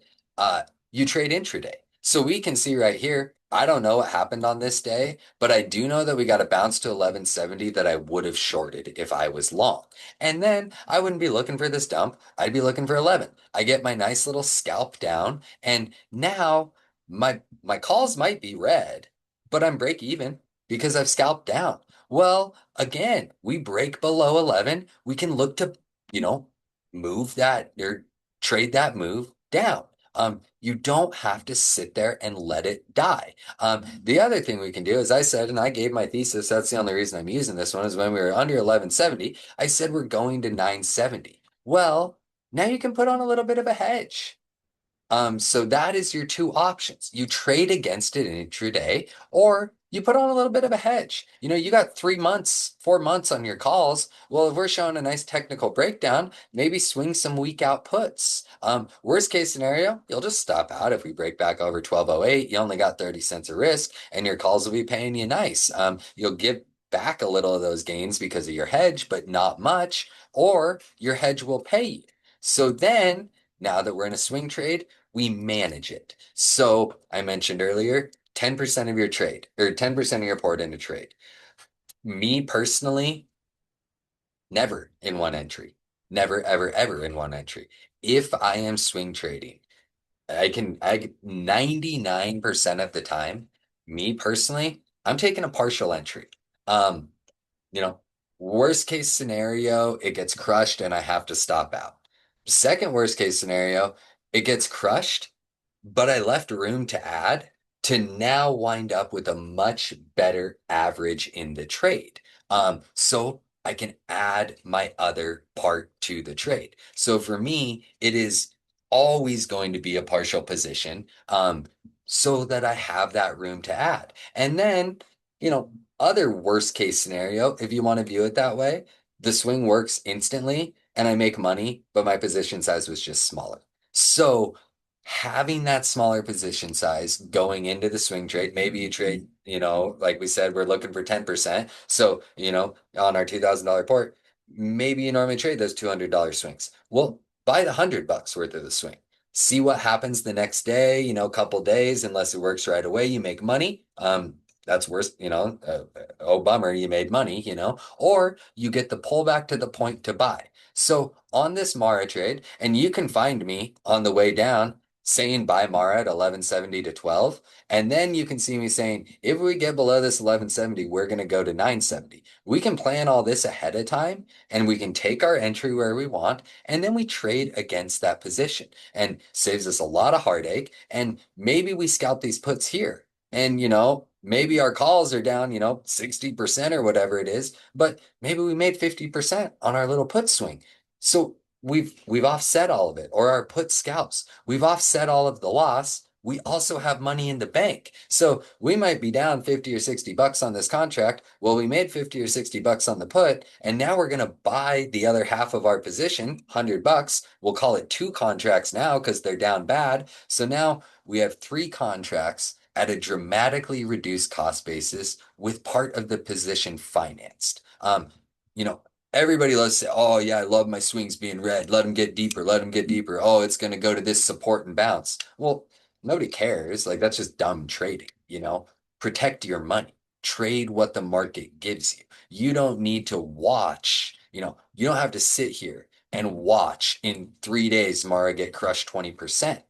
you trade intraday. So we can see right here, I don't know what happened on this day, but I do know that we got a bounce to 1170 that I would have shorted if I was long. And then I wouldn't be looking for this dump. I'd be looking for 11. I get my nice little scalp down, and now my calls might be red, but I'm break even because I've scalped down. Well, again, we break below 11, we can look to, you know, move that or trade that move down. You don't have to sit there and let it die. The other thing we can do, as I said, and I gave my thesis, that's the only reason I'm using this one, is when we were under 1170, I said we're going to 970. Well, now you can put on a little bit of a hedge. So that is your two options. You trade against it in intraday, or you put on a little bit of a hedge. You got 3 months, 4 months on your calls. Well, if we're showing a nice technical breakdown, maybe swing some weak outputs. Worst case scenario, you'll just stop out. If we break back over 1208, you only got 30 cents of risk, and your calls will be paying you nice. You'll give back a little of those gains because of your hedge, but not much, or your hedge will pay you. So then, now that we're in a swing trade, we manage it. So I mentioned earlier, 10% of your trade or 10% of your port into trade. Me personally, never in one entry. Never, ever, ever in one entry. If I am swing trading, I 99% of the time, me personally, I'm taking a partial entry. Um, you know, Worst case scenario, it gets crushed and I have to stop out. Second worst case scenario, it gets crushed, but I left room to add to now wind up with a much better average in the trade. So I can add my other part to the trade. So for me, it is always going to be a partial position, so that I have that room to add. And then, you know, other worst case scenario, if you want to view it that way, the swing works instantly and I make money, but my position size was just smaller. So having that smaller position size going into the swing trade, maybe you trade, like we said, we're looking for 10%. So, on our $2,000 port, maybe you normally trade those $200 swings. Well, buy the $100 worth of the swing. See what happens the next day, couple days, unless it works right away, you make money. That's worse, oh bummer, you made money, or you get the pullback to the point to buy. So on this Mara trade, and you can find me on the way down saying buy Mara at 1170 to 12. And then you can see me saying, if we get below this 1170, we're going to go to 970. We can plan all this ahead of time and we can take our entry where we want. And then we trade against that position and saves us a lot of heartache. And maybe we scalp these puts here. And, maybe our calls are down, 60% or whatever it is, but maybe we made 50% on our little put swing. So we've offset all of it, or our put scalps. We've offset all of the loss. We also have money in the bank. So we might be down 50 or 60 bucks on this contract. Well, we made 50 or 60 bucks on the put, and now we're going to buy the other half of our position, 100 bucks. We'll call it two contracts now because they're down bad. So now we have three contracts at a dramatically reduced cost basis with part of the position financed. You know, Everybody loves to say, oh, yeah, I love my swings being red. Let them get deeper. Let them get deeper. Oh, it's going to go to this support and bounce. Well, nobody cares. Like, that's just dumb trading. Protect your money. Trade what the market gives you. You don't need to watch, you don't have to sit here and watch in 3 days Mara get crushed 20%.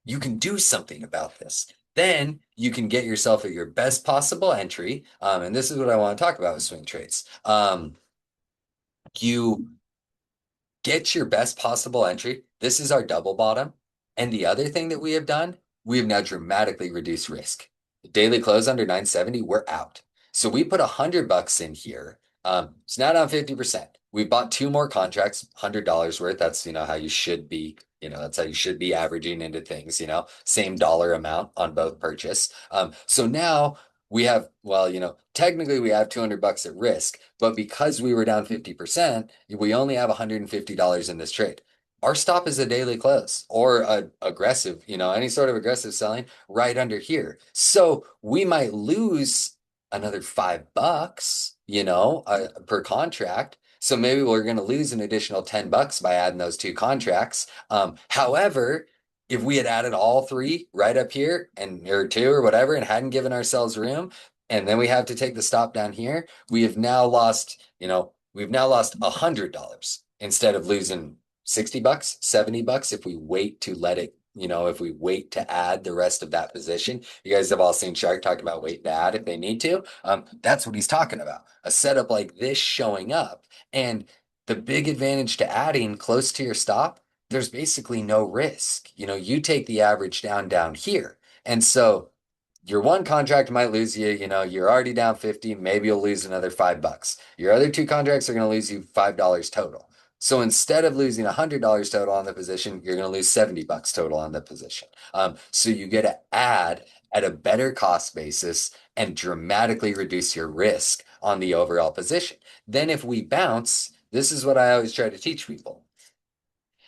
You can do something about this. Then you can get yourself at your best possible entry. And this is what I want to talk about with swing trades. You get your best possible entry. This is our double bottom. And the other thing that we have done, we have now dramatically reduced risk. Daily close under 970, we're out. So we put $100 in here. It's now down 50%. We bought two more contracts, $100 worth. That's, how you should be. That's how you should be averaging into things, same dollar amount on both purchase. So now we have, well, technically we have $200 at risk, but because we were down 50%, we only have $150 in this trade. Our stop is a daily close or a aggressive, any sort of aggressive selling right under here. So we might lose another $5, per contract. So maybe we're going to lose an additional $10 by adding those two contracts. However, if we had added all three right up here or two or whatever and hadn't given ourselves room, and then we have to take the stop down here, we've now lost $100 instead of losing $60, $70 if we wait to let it, if we wait to add the rest of that position. You guys have all seen Shark talk about wait to add if they need to. That's what he's talking about. A setup like this showing up. And the big advantage to adding close to your stop, there's basically no risk. You take the average down here. And so your one contract might lose you, you're already down 50, maybe you'll lose another $5. Your other two contracts are going to lose you $5 total. So instead of losing $100 total on the position, you're going to lose $70 total on the position. So you get to add at a better cost basis and dramatically reduce your risk on the overall position. Then if we bounce, this is what I always try to teach people.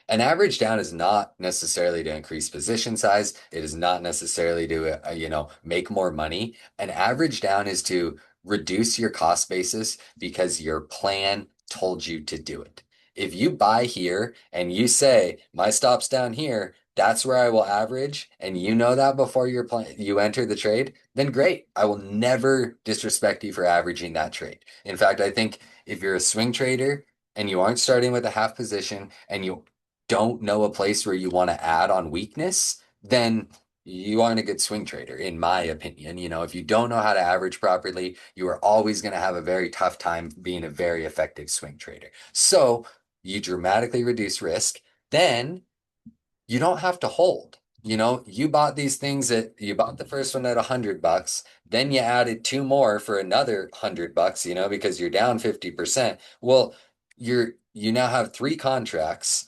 An average down is not necessarily to increase position size. It is not necessarily to, make more money. An average down is to reduce your cost basis because your plan told you to do it. If you buy here and you say, my stop's down here, that's where I will average, and you know that before you enter the trade, then great. I will never disrespect you for averaging that trade. In fact, I think if you're a swing trader and you aren't starting with a half position and you don't know a place where you want to add on weakness, then you aren't a good swing trader, in my opinion. If you don't know how to average properly, you are always going to have a very tough time being a very effective swing trader. So you dramatically reduce risk, then you don't have to hold. You bought these things you bought the first one at $100, then you added two more for another $100, because you're down 50%. Well, you now have three contracts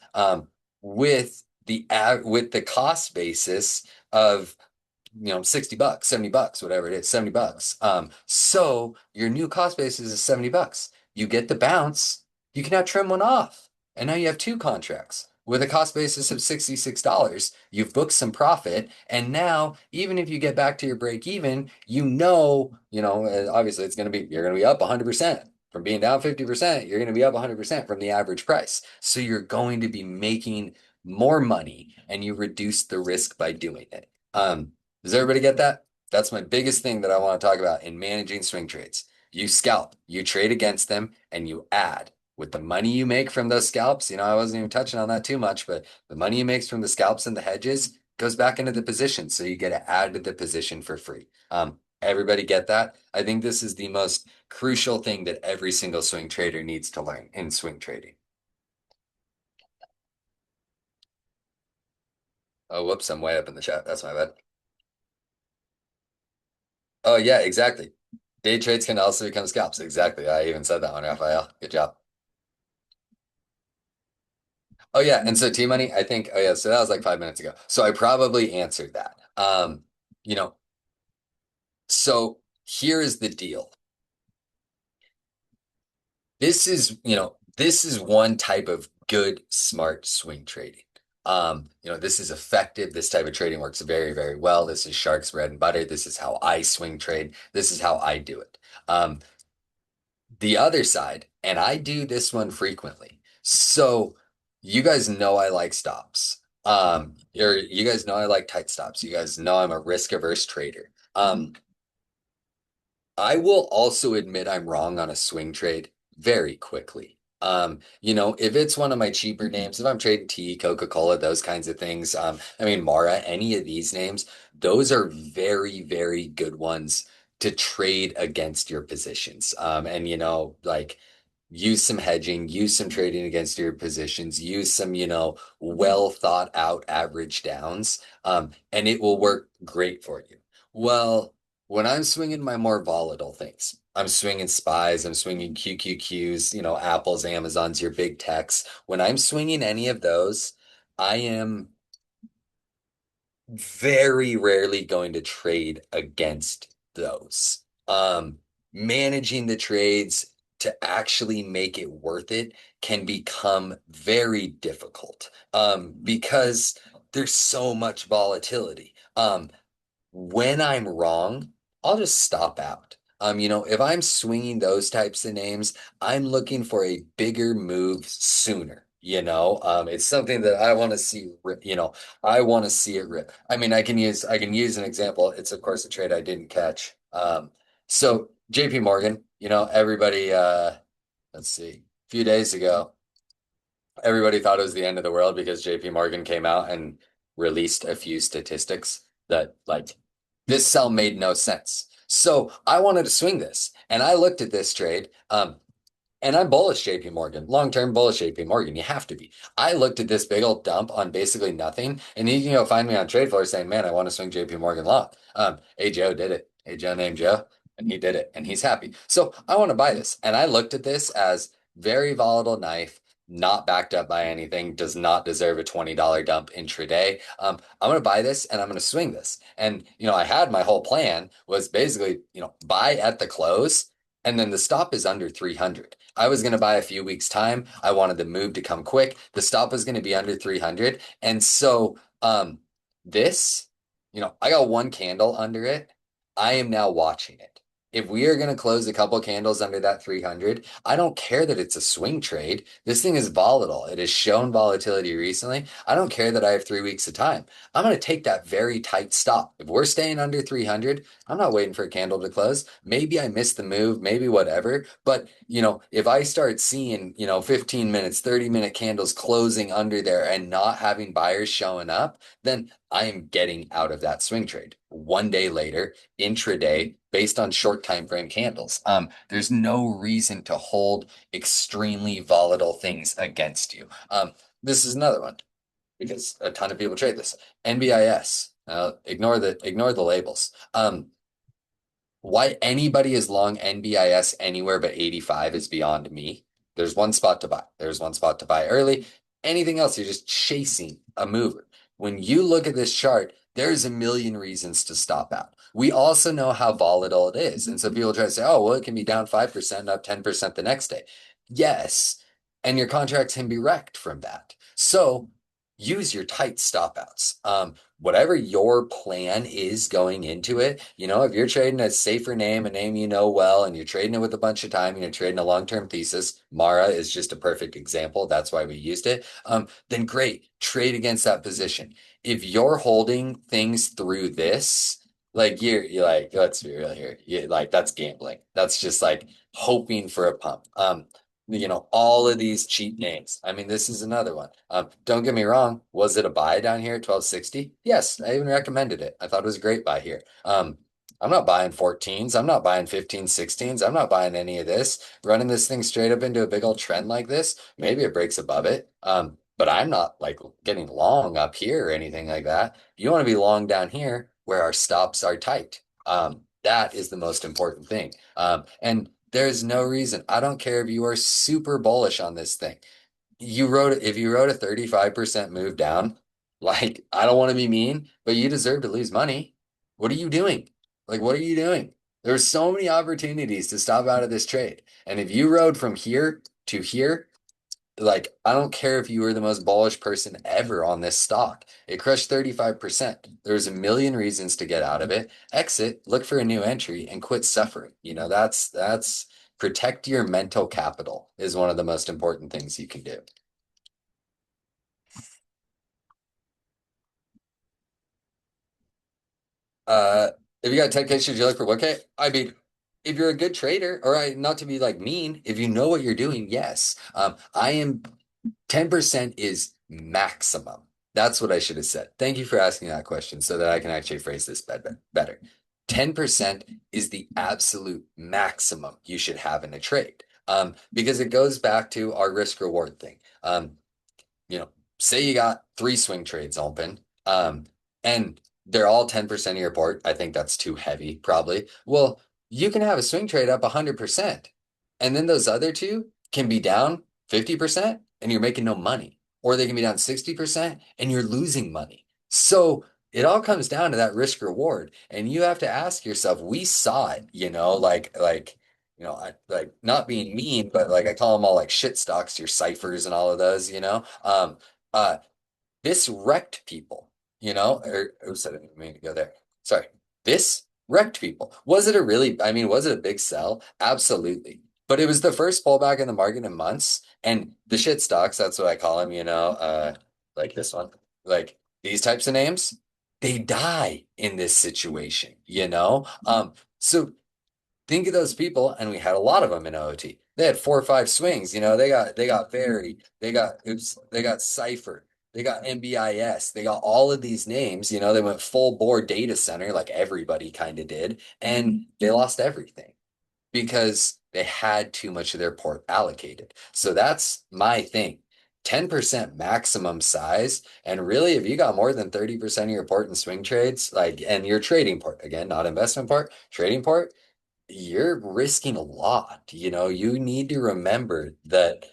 with the cost basis of $60, $70, whatever it is, $70. So your new cost basis is $70. You get the bounce, you can now trim one off. And now you have two contracts with a cost basis of $66. You've booked some profit. And now, even if you get back to your break even, obviously you're going to be up 100%. From being down 50%, you're going to be up 100% from the average price. So you're going to be making more money and you reduce the risk by doing it. Does everybody get that? That's my biggest thing that I want to talk about in managing swing trades. You scalp, you trade against them, and you add. With the money you make from those scalps, I wasn't even touching on that too much, but the money you make from the scalps and the hedges goes back into the position. So you get to add to the position for free. Everybody get that? I think this is the most crucial thing that every single swing trader needs to learn in swing trading. Oh, whoops, I'm way up in the chat. That's my bad. Oh, yeah, exactly. Day trades can also become scalps. Exactly. I even said that one, Raphael. Good job. Oh, yeah. And so T-Money, I think, oh, yeah. So that was like 5 minutes ago. So I probably answered that. You know, so here is the deal. This is one type of good, smart swing trading. This is effective. This type of trading works very, very well. This is Shark's bread and butter. This is how I swing trade. This is how I do it. The other side, and I do this one frequently. So you guys know I like stops. Or you guys know I like tight stops. You guys know I'm a risk averse trader. I will also admit I'm wrong on a swing trade very quickly. If it's one of my cheaper names, if I'm trading tea, Coca-Cola, those kinds of things, Mara, any of these names, those are very, very good ones to trade against your positions. Like use some hedging, use some trading against your positions, use some, well thought out average downs, and it will work great for you. Well, when I'm swinging my more volatile things, I'm swinging SPYs, I'm swinging QQQs, Apples, Amazons, your big techs. When I'm swinging any of those, I am very rarely going to trade against those. Managing the trades to actually make it worth it can become very difficult because there's so much volatility. When I'm wrong, I'll just stop out. If I'm swinging those types of names, I'm looking for a bigger move sooner. It's something that I want to see rip, I want to see it rip. I can use an example. It's of course a trade I didn't catch. So JP Morgan, everybody let's see, a few days ago, everybody thought it was the end of the world because JP Morgan came out and released a few statistics that like this sell made no sense. So I wanted to swing this and I looked at this trade. And I'm bullish JP Morgan, long-term bullish JP Morgan. You have to be. I looked at this big old dump on basically nothing, and you can go find me on TradeFloor saying, "Man, I want to swing JP Morgan long." Hey Joe did it. Hey Joe named Joe, and he did it, and he's happy. So I want to buy this, and I looked at this as very volatile knife, not backed up by anything, does not deserve a $20 dump intraday. I'm gonna buy this and I'm gonna swing this. And I had my whole plan was basically, buy at the close, and then the stop is under 300. I was gonna buy a few weeks time. I wanted the move to come quick. The stop was gonna be under 300. And so this, I got one candle under it. I am now watching it. If we are going to close a couple candles under that 300, I don't care that it's a swing trade. This thing is volatile. It has shown volatility recently. I don't care that I have 3 weeks of time. I'm going to take that very tight stop. If we're staying under 300, I'm not waiting for a candle to close. Maybe I missed the move, maybe whatever. But, if I start seeing, 15 minutes, 30-minute candles closing under there and not having buyers showing up, then I am getting out of that swing trade. One day later, intraday, based on short time frame candles. There's no reason to hold extremely volatile things against you. This is another one because a ton of people trade this. NBIS. Ignore the labels. Why anybody is long NBIS anywhere but 85 is beyond me. There's one spot to buy. There's one spot to buy early. Anything else, you're just chasing a mover. When you look at this chart, there's a million reasons to stop out. We also know how volatile it is. And so people try to say, oh, well, it can be down 5%, up 10% the next day. Yes. And your contracts can be wrecked from that. So use your tight stop outs. Whatever your plan is going into it, if you're trading a safer name, a name you know well, and you're trading it with a bunch of time, and you're trading a long-term thesis, Mara is just a perfect example. That's why we used it. Then great, trade against that position. If you're holding things through this, like you're like, let's be real here. Like that's gambling. That's just like hoping for a pump. All of these cheap names. I mean, this is another one. Don't get me wrong. Was it a buy down here at 1260? Yes, I even recommended it. I thought it was a great buy here. I'm not buying 14s. I'm not buying 15, 16s. I'm not buying any of this. Running this thing straight up into a big old trend like this, maybe it breaks above it. But I'm not like getting long up here or anything like that. You want to be long down here where our stops are tight. That is the most important thing. And there's no reason. I don't care if you are super bullish on this thing. If you wrote a 35% move down, like I don't want to be mean, but you deserve to lose money. What are you doing? Like, what are you doing? There's so many opportunities to stop out of this trade. And if you rode from here to here, like I don't care if you were the most bullish person ever on this stock. It crushed 35%. There's a million reasons to get out of it. Exit, look for a new entry, and quit suffering. That's protect your mental capital is one of the most important things you can do. If you got 10K, should you look for 1K? I mean, if you're a good trader, not to be like mean, if you know what you're doing, yes. I am 10% is maximum. That's what I should have said. Thank you for asking that question so that I can actually phrase this better. 10% is the absolute maximum you should have in a trade. Because it goes back to our risk reward thing. Say you got 3 swing trades open, and they're all 10% of your port. I think that's too heavy, probably. Well, you can have a swing trade up 100%. And then those other two can be down 50% and you're making no money. Or they can be down 60% and you're losing money. So it all comes down to that risk reward. And you have to ask yourself, we saw it, like not being mean, but like I call them all like shit stocks, your ciphers and all of those. This wrecked people, oops, I didn't mean to go there. Sorry. This wrecked people. Was it a big sell? Absolutely. But it was the first pullback in the market in months. And the shit stocks, that's what I call them, like this one, like these types of names, they die in this situation. So think of those people, and we had a lot of them in OT. They had 4 or 5 swings, they got Very, they got Cipher, they got NBIS, they got all of these names, they went full bore data center like everybody kind of did, and they lost everything because they had too much of their port allocated. So that's my thing. 10% maximum size. And really, if you got more than 30% of your port in swing trades, and your trading port, again, not investment port, trading port, you're risking a lot. You need to remember that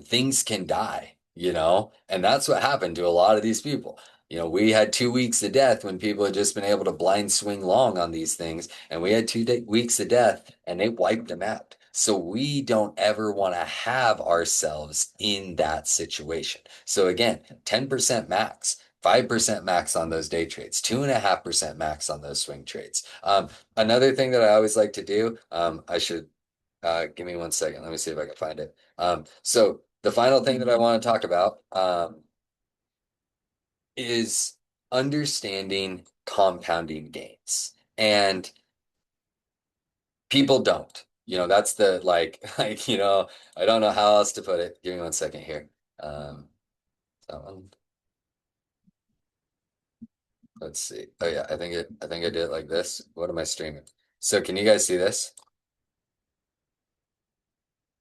things can die, and that's what happened to a lot of these people. We had 2 weeks of death when people had just been able to blind swing long on these things, and we had 2 weeks of death and they wiped them out. So we don't ever want to have ourselves in that situation. So again, 10% max. 5% max on those day trades, 2.5% max on those swing trades. Another thing that I always like to do, I should give me one second. Let me see if I can find it. So the final thing that I want to talk about is understanding compounding gains. And people don't. That's the I don't know how else to put it. Give me one second here. That one. Let's see. Oh yeah, I think I did it like this. What am I streaming? So can you guys see this?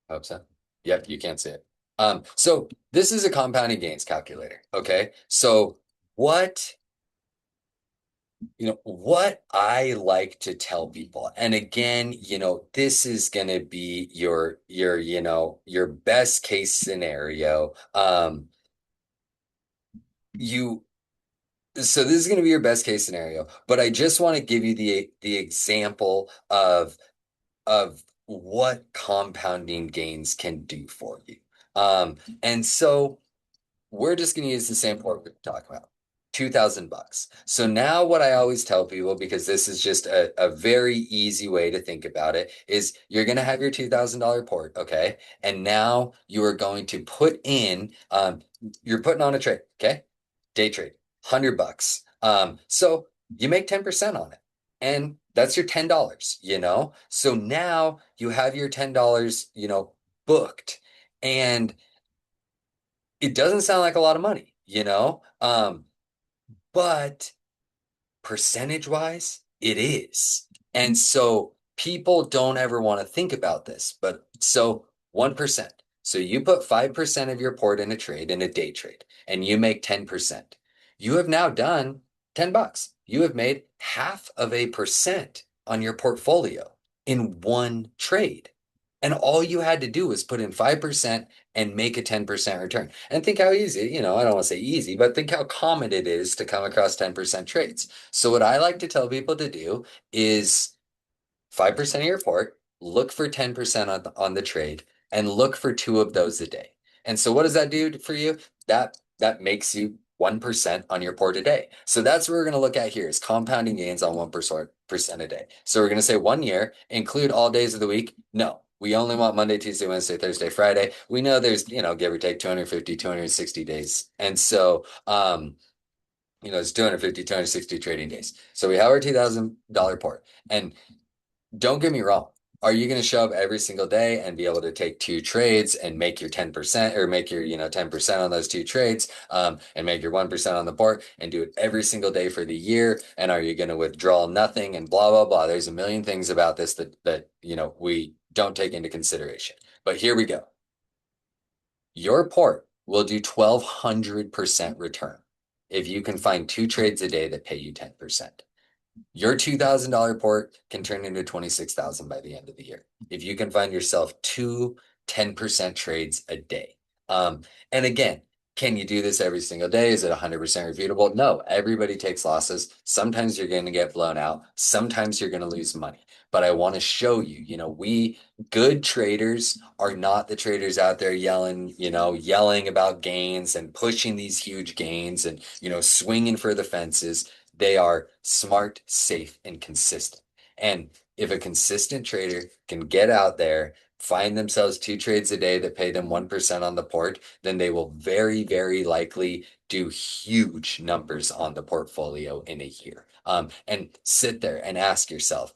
Hope so. Yep, you can't see it. So this is a compounding gains calculator. Okay. So what what I like to tell people, and again, this is going to be your best case scenario. You so this is going to be your best case scenario, but I just want to give you the example of what compounding gains can do for you. And so we're just going to use the same port we talk about. $2,000. So now what I always tell people, because this is just a very easy way to think about it, is you're going to have your $2,000 port, okay? And now you are going to you're putting on a trade, okay? Day trade, $100. So you make 10% on it. And that's your $10. So now you have your $10, booked. And it doesn't sound like a lot of money. But percentage wise, it is. And so people don't ever want to think about this, but so 1%. So you put 5% of your port in a trade, in a day trade, and you make 10%. You have now done $10. You have made 0.5% on your portfolio in one trade. And all you had to do was put in 5% and make a 10% return. And think how easy, I don't want to say easy, but think how common it is to come across 10% trades. So what I like to tell people to do is 5% of your port, look for 10% on the trade, and look for two of those a day. And so what does that do for you? That makes you 1% on your port a day. So that's what we're going to look at here is compounding gains on 1% a day. So we're going to say 1 year, include all days of the week. No, we only want Monday, Tuesday, Wednesday, Thursday, Friday. We know there's, give or take 250, 260 days. And so, it's 250, 260 trading days. So we have our $2,000 port. And don't get me wrong. Are you going to show up every single day and be able to take two trades and make your 10% or make your, 10% on those two trades, and make your 1% on the port and do it every single day for the year? And are you going to withdraw nothing and blah, blah, blah? There's a million things about this that we don't take into consideration. But here we go. Your port will do 1,200% return if you can find two trades a day that pay you 10%. Your $2,000 port can turn into 26,000 by the end of the year. If you can find yourself two 10% trades a day. And again, can you do this every single day? Is it 100% refutable? No, everybody takes losses. Sometimes you're going to get blown out. Sometimes you're going to lose money. But I want to show you, we good traders are not the traders out there yelling about gains and pushing these huge gains and, swinging for the fences. They are smart, safe, and consistent. And if a consistent trader can get out there, find themselves two trades a day that pay them 1% on the port, then they will very, very likely do huge numbers on the portfolio in a year. And sit there and ask yourself,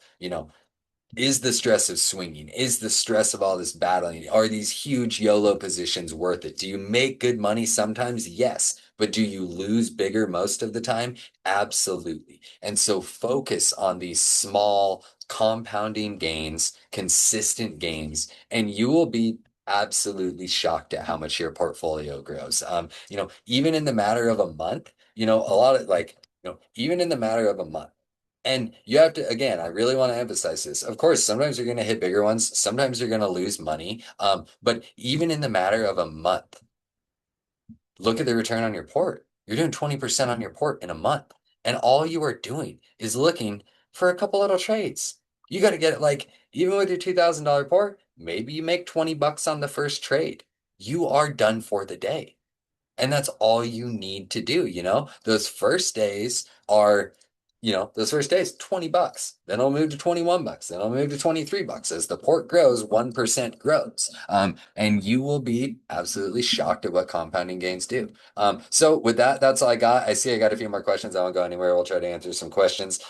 is the stress of swinging, is the stress of all this battling, are these huge YOLO positions worth it? Do you make good money sometimes? Yes. But do you lose bigger most of the time? Absolutely. And so focus on these small compounding gains, consistent gains, and you will be absolutely shocked at how much your portfolio grows. Even in the matter of a month, a lot of even in the matter of a month, And you have to, again, I really want to emphasize this. Of course, sometimes you're going to hit bigger ones, sometimes you're going to lose money. But even in the matter of a month, look at the return on your port. You're doing 20% on your port in a month. And all you are doing is looking for a couple little trades. You got to get it like, even with your $2,000 port, maybe you make 20 bucks on the first trade. You are done for the day. And that's all you need to do, you know? Those first days, 20 bucks. Then it'll move to 21 bucks. Then it'll move to 23 bucks. As the port grows, 1% grows. And you will be absolutely shocked at what compounding gains do. So with that, that's all I got. I see I got a few more questions. I won't go anywhere. We'll try to answer some questions.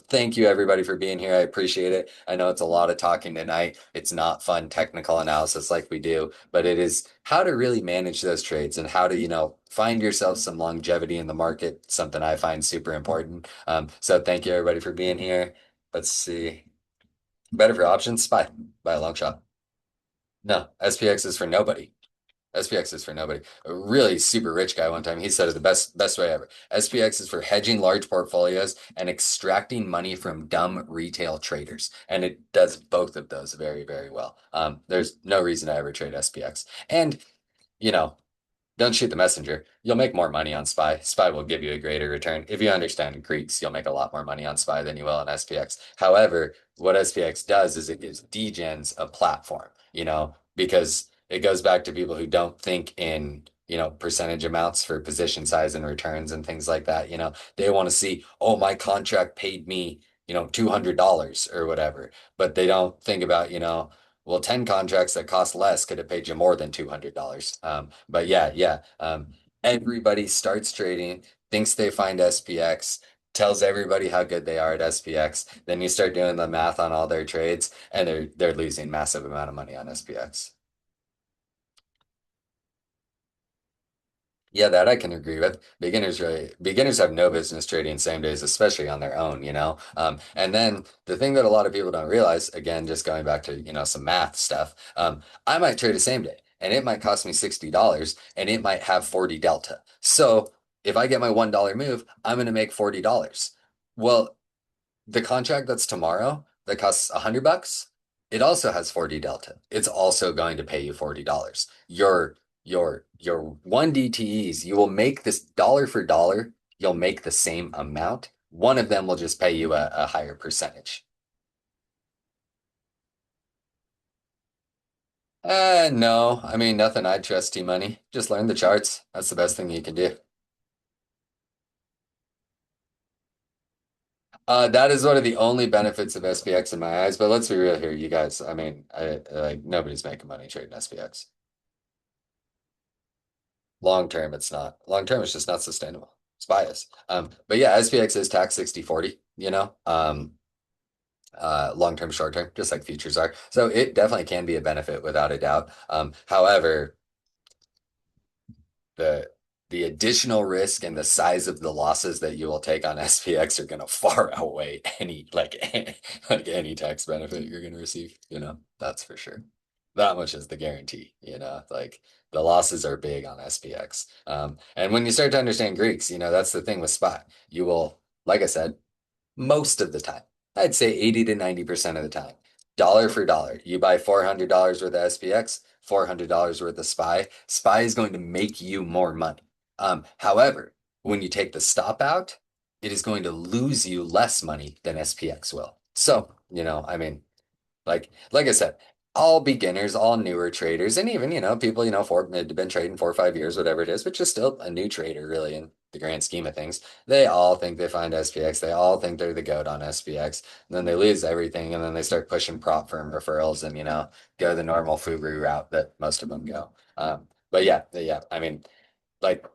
Thank you everybody for being here. I appreciate it. I know it's a lot of talking tonight. It's not fun technical analysis like we do, but it is how to really manage those trades and how to, find yourself some longevity in the market, something I find super important. So thank you everybody for being here. Let's see. Better for options? Spy by a long shot. No, SPX is for nobody. SPX is for nobody. A really super rich guy one time, he said it the best way ever. SPX is for hedging large portfolios and extracting money from dumb retail traders. And it does both of those very, very well. There's no reason to ever trade SPX. And, you know, don't shoot the messenger. You'll make more money on SPY. SPY will give you a greater return. If you understand Greeks, you'll make a lot more money on SPY than you will on SPX. However, what SPX does is it gives degens a platform, because it goes back to people who don't think in, percentage amounts for position size and returns and things like that. They want to see, oh, my contract paid me, $200 or whatever, but they don't think about, well, 10 contracts that cost less could have paid you more than $200. But yeah. Everybody starts trading, thinks they find SPX, tells everybody how good they are at SPX. Then you start doing the math on all their trades, and they're losing massive amount of money on SPX. Yeah, that I can agree with. Beginners have no business trading same days, especially on their own. And then the thing that a lot of people don't realize, again, just going back to, some math stuff, I might trade a same day and it might cost me $60 and it might have 40 delta. So if I get my $1 move, I'm going to make $40. Well, the contract that's tomorrow that costs $100, it also has 40 delta. It's also going to pay you $40. Your one DTEs, you will make this dollar for dollar, you'll make the same amount. One of them will just pay you a higher percentage. No, I mean nothing. I'd trust T-Money. Just learn the charts. That's the best thing you can do. That is one of the only benefits of SPX in my eyes. But let's be real here, you guys. I mean, like nobody's making money trading SPX. Long term, it's not. Long term, it's just not sustainable. It's bias. But yeah, SPX is tax 60/40, long term, short term, just like futures are. So it definitely can be a benefit without a doubt. However, the the additional risk and the size of the losses that you will take on SPX are going to far outweigh any like any tax benefit you're going to receive, that's for sure. That much is the guarantee, like the losses are big on SPX. And when you start to understand Greeks, that's the thing with spot. You will, like I said, most of the time, I'd say 80 to 90% of the time, dollar for dollar, you buy $400 worth of SPX, $400 worth of SPY. SPY is going to make you more money. However, when you take the stop out, it is going to lose you less money than SPX will. So, I mean, like I said, all beginners, all newer traders, and even, people, have been trading 4 or 5 years, whatever it is, which is still a new trader, really, in the grand scheme of things. They all think they find SPX. They all think they're the goat on SPX. And then they lose everything, and then they start pushing prop firm referrals and, go the normal FUBU route that most of them go. But yeah, I mean, like,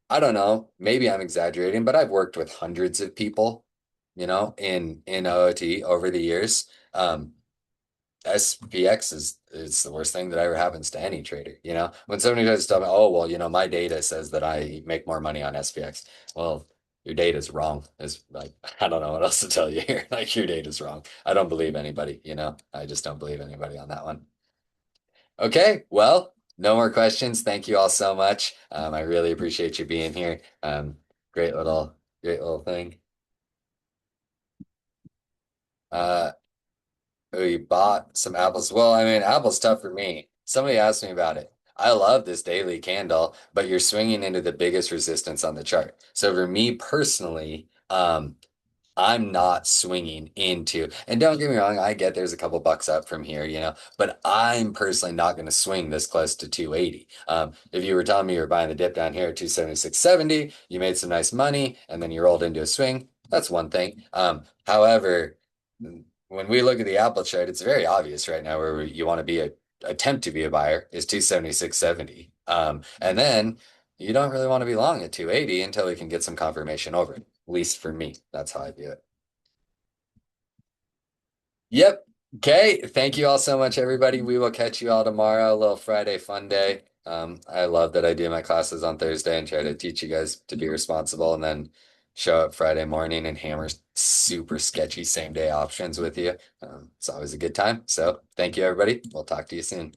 I don't know, maybe I'm exaggerating, but I've worked with hundreds of people, in OOT over the years. SPX is the worst thing that ever happens to any trader. When somebody tries to tell me, oh, well, my data says that I make more money on SPX. Well, your data's wrong. It's like, I don't know what else to tell you here. Like, your data's wrong. I don't believe anybody, I just don't believe anybody on that one. Okay, well, no more questions. Thank you all so much. I really appreciate you being here. Great little thing. Uh, we bought some apples. Well, I mean, apples tough for me. Somebody asked me about it. I love this daily candle, but you're swinging into the biggest resistance on the chart. So for me personally, I'm not swinging into, and don't get me wrong, I get there's a couple bucks up from here, but I'm personally not going to swing this close to 280. If you were telling me you were buying the dip down here at 276.70, you made some nice money, and then you rolled into a swing, that's one thing. However, when we look at the Apple chart, it's very obvious right now where you want to be attempt to be a buyer is 276.70. And then you don't really want to be long at 280 until we can get some confirmation over it. At least for me, that's how I view it. Yep. Okay. Thank you all so much, everybody. We will catch you all tomorrow. A little Friday fun day. I love that I do my classes on Thursday and try to teach you guys to be responsible and then show up Friday morning and hammer super sketchy same day options with you. It's always a good time. So thank you, everybody. We'll talk to you soon.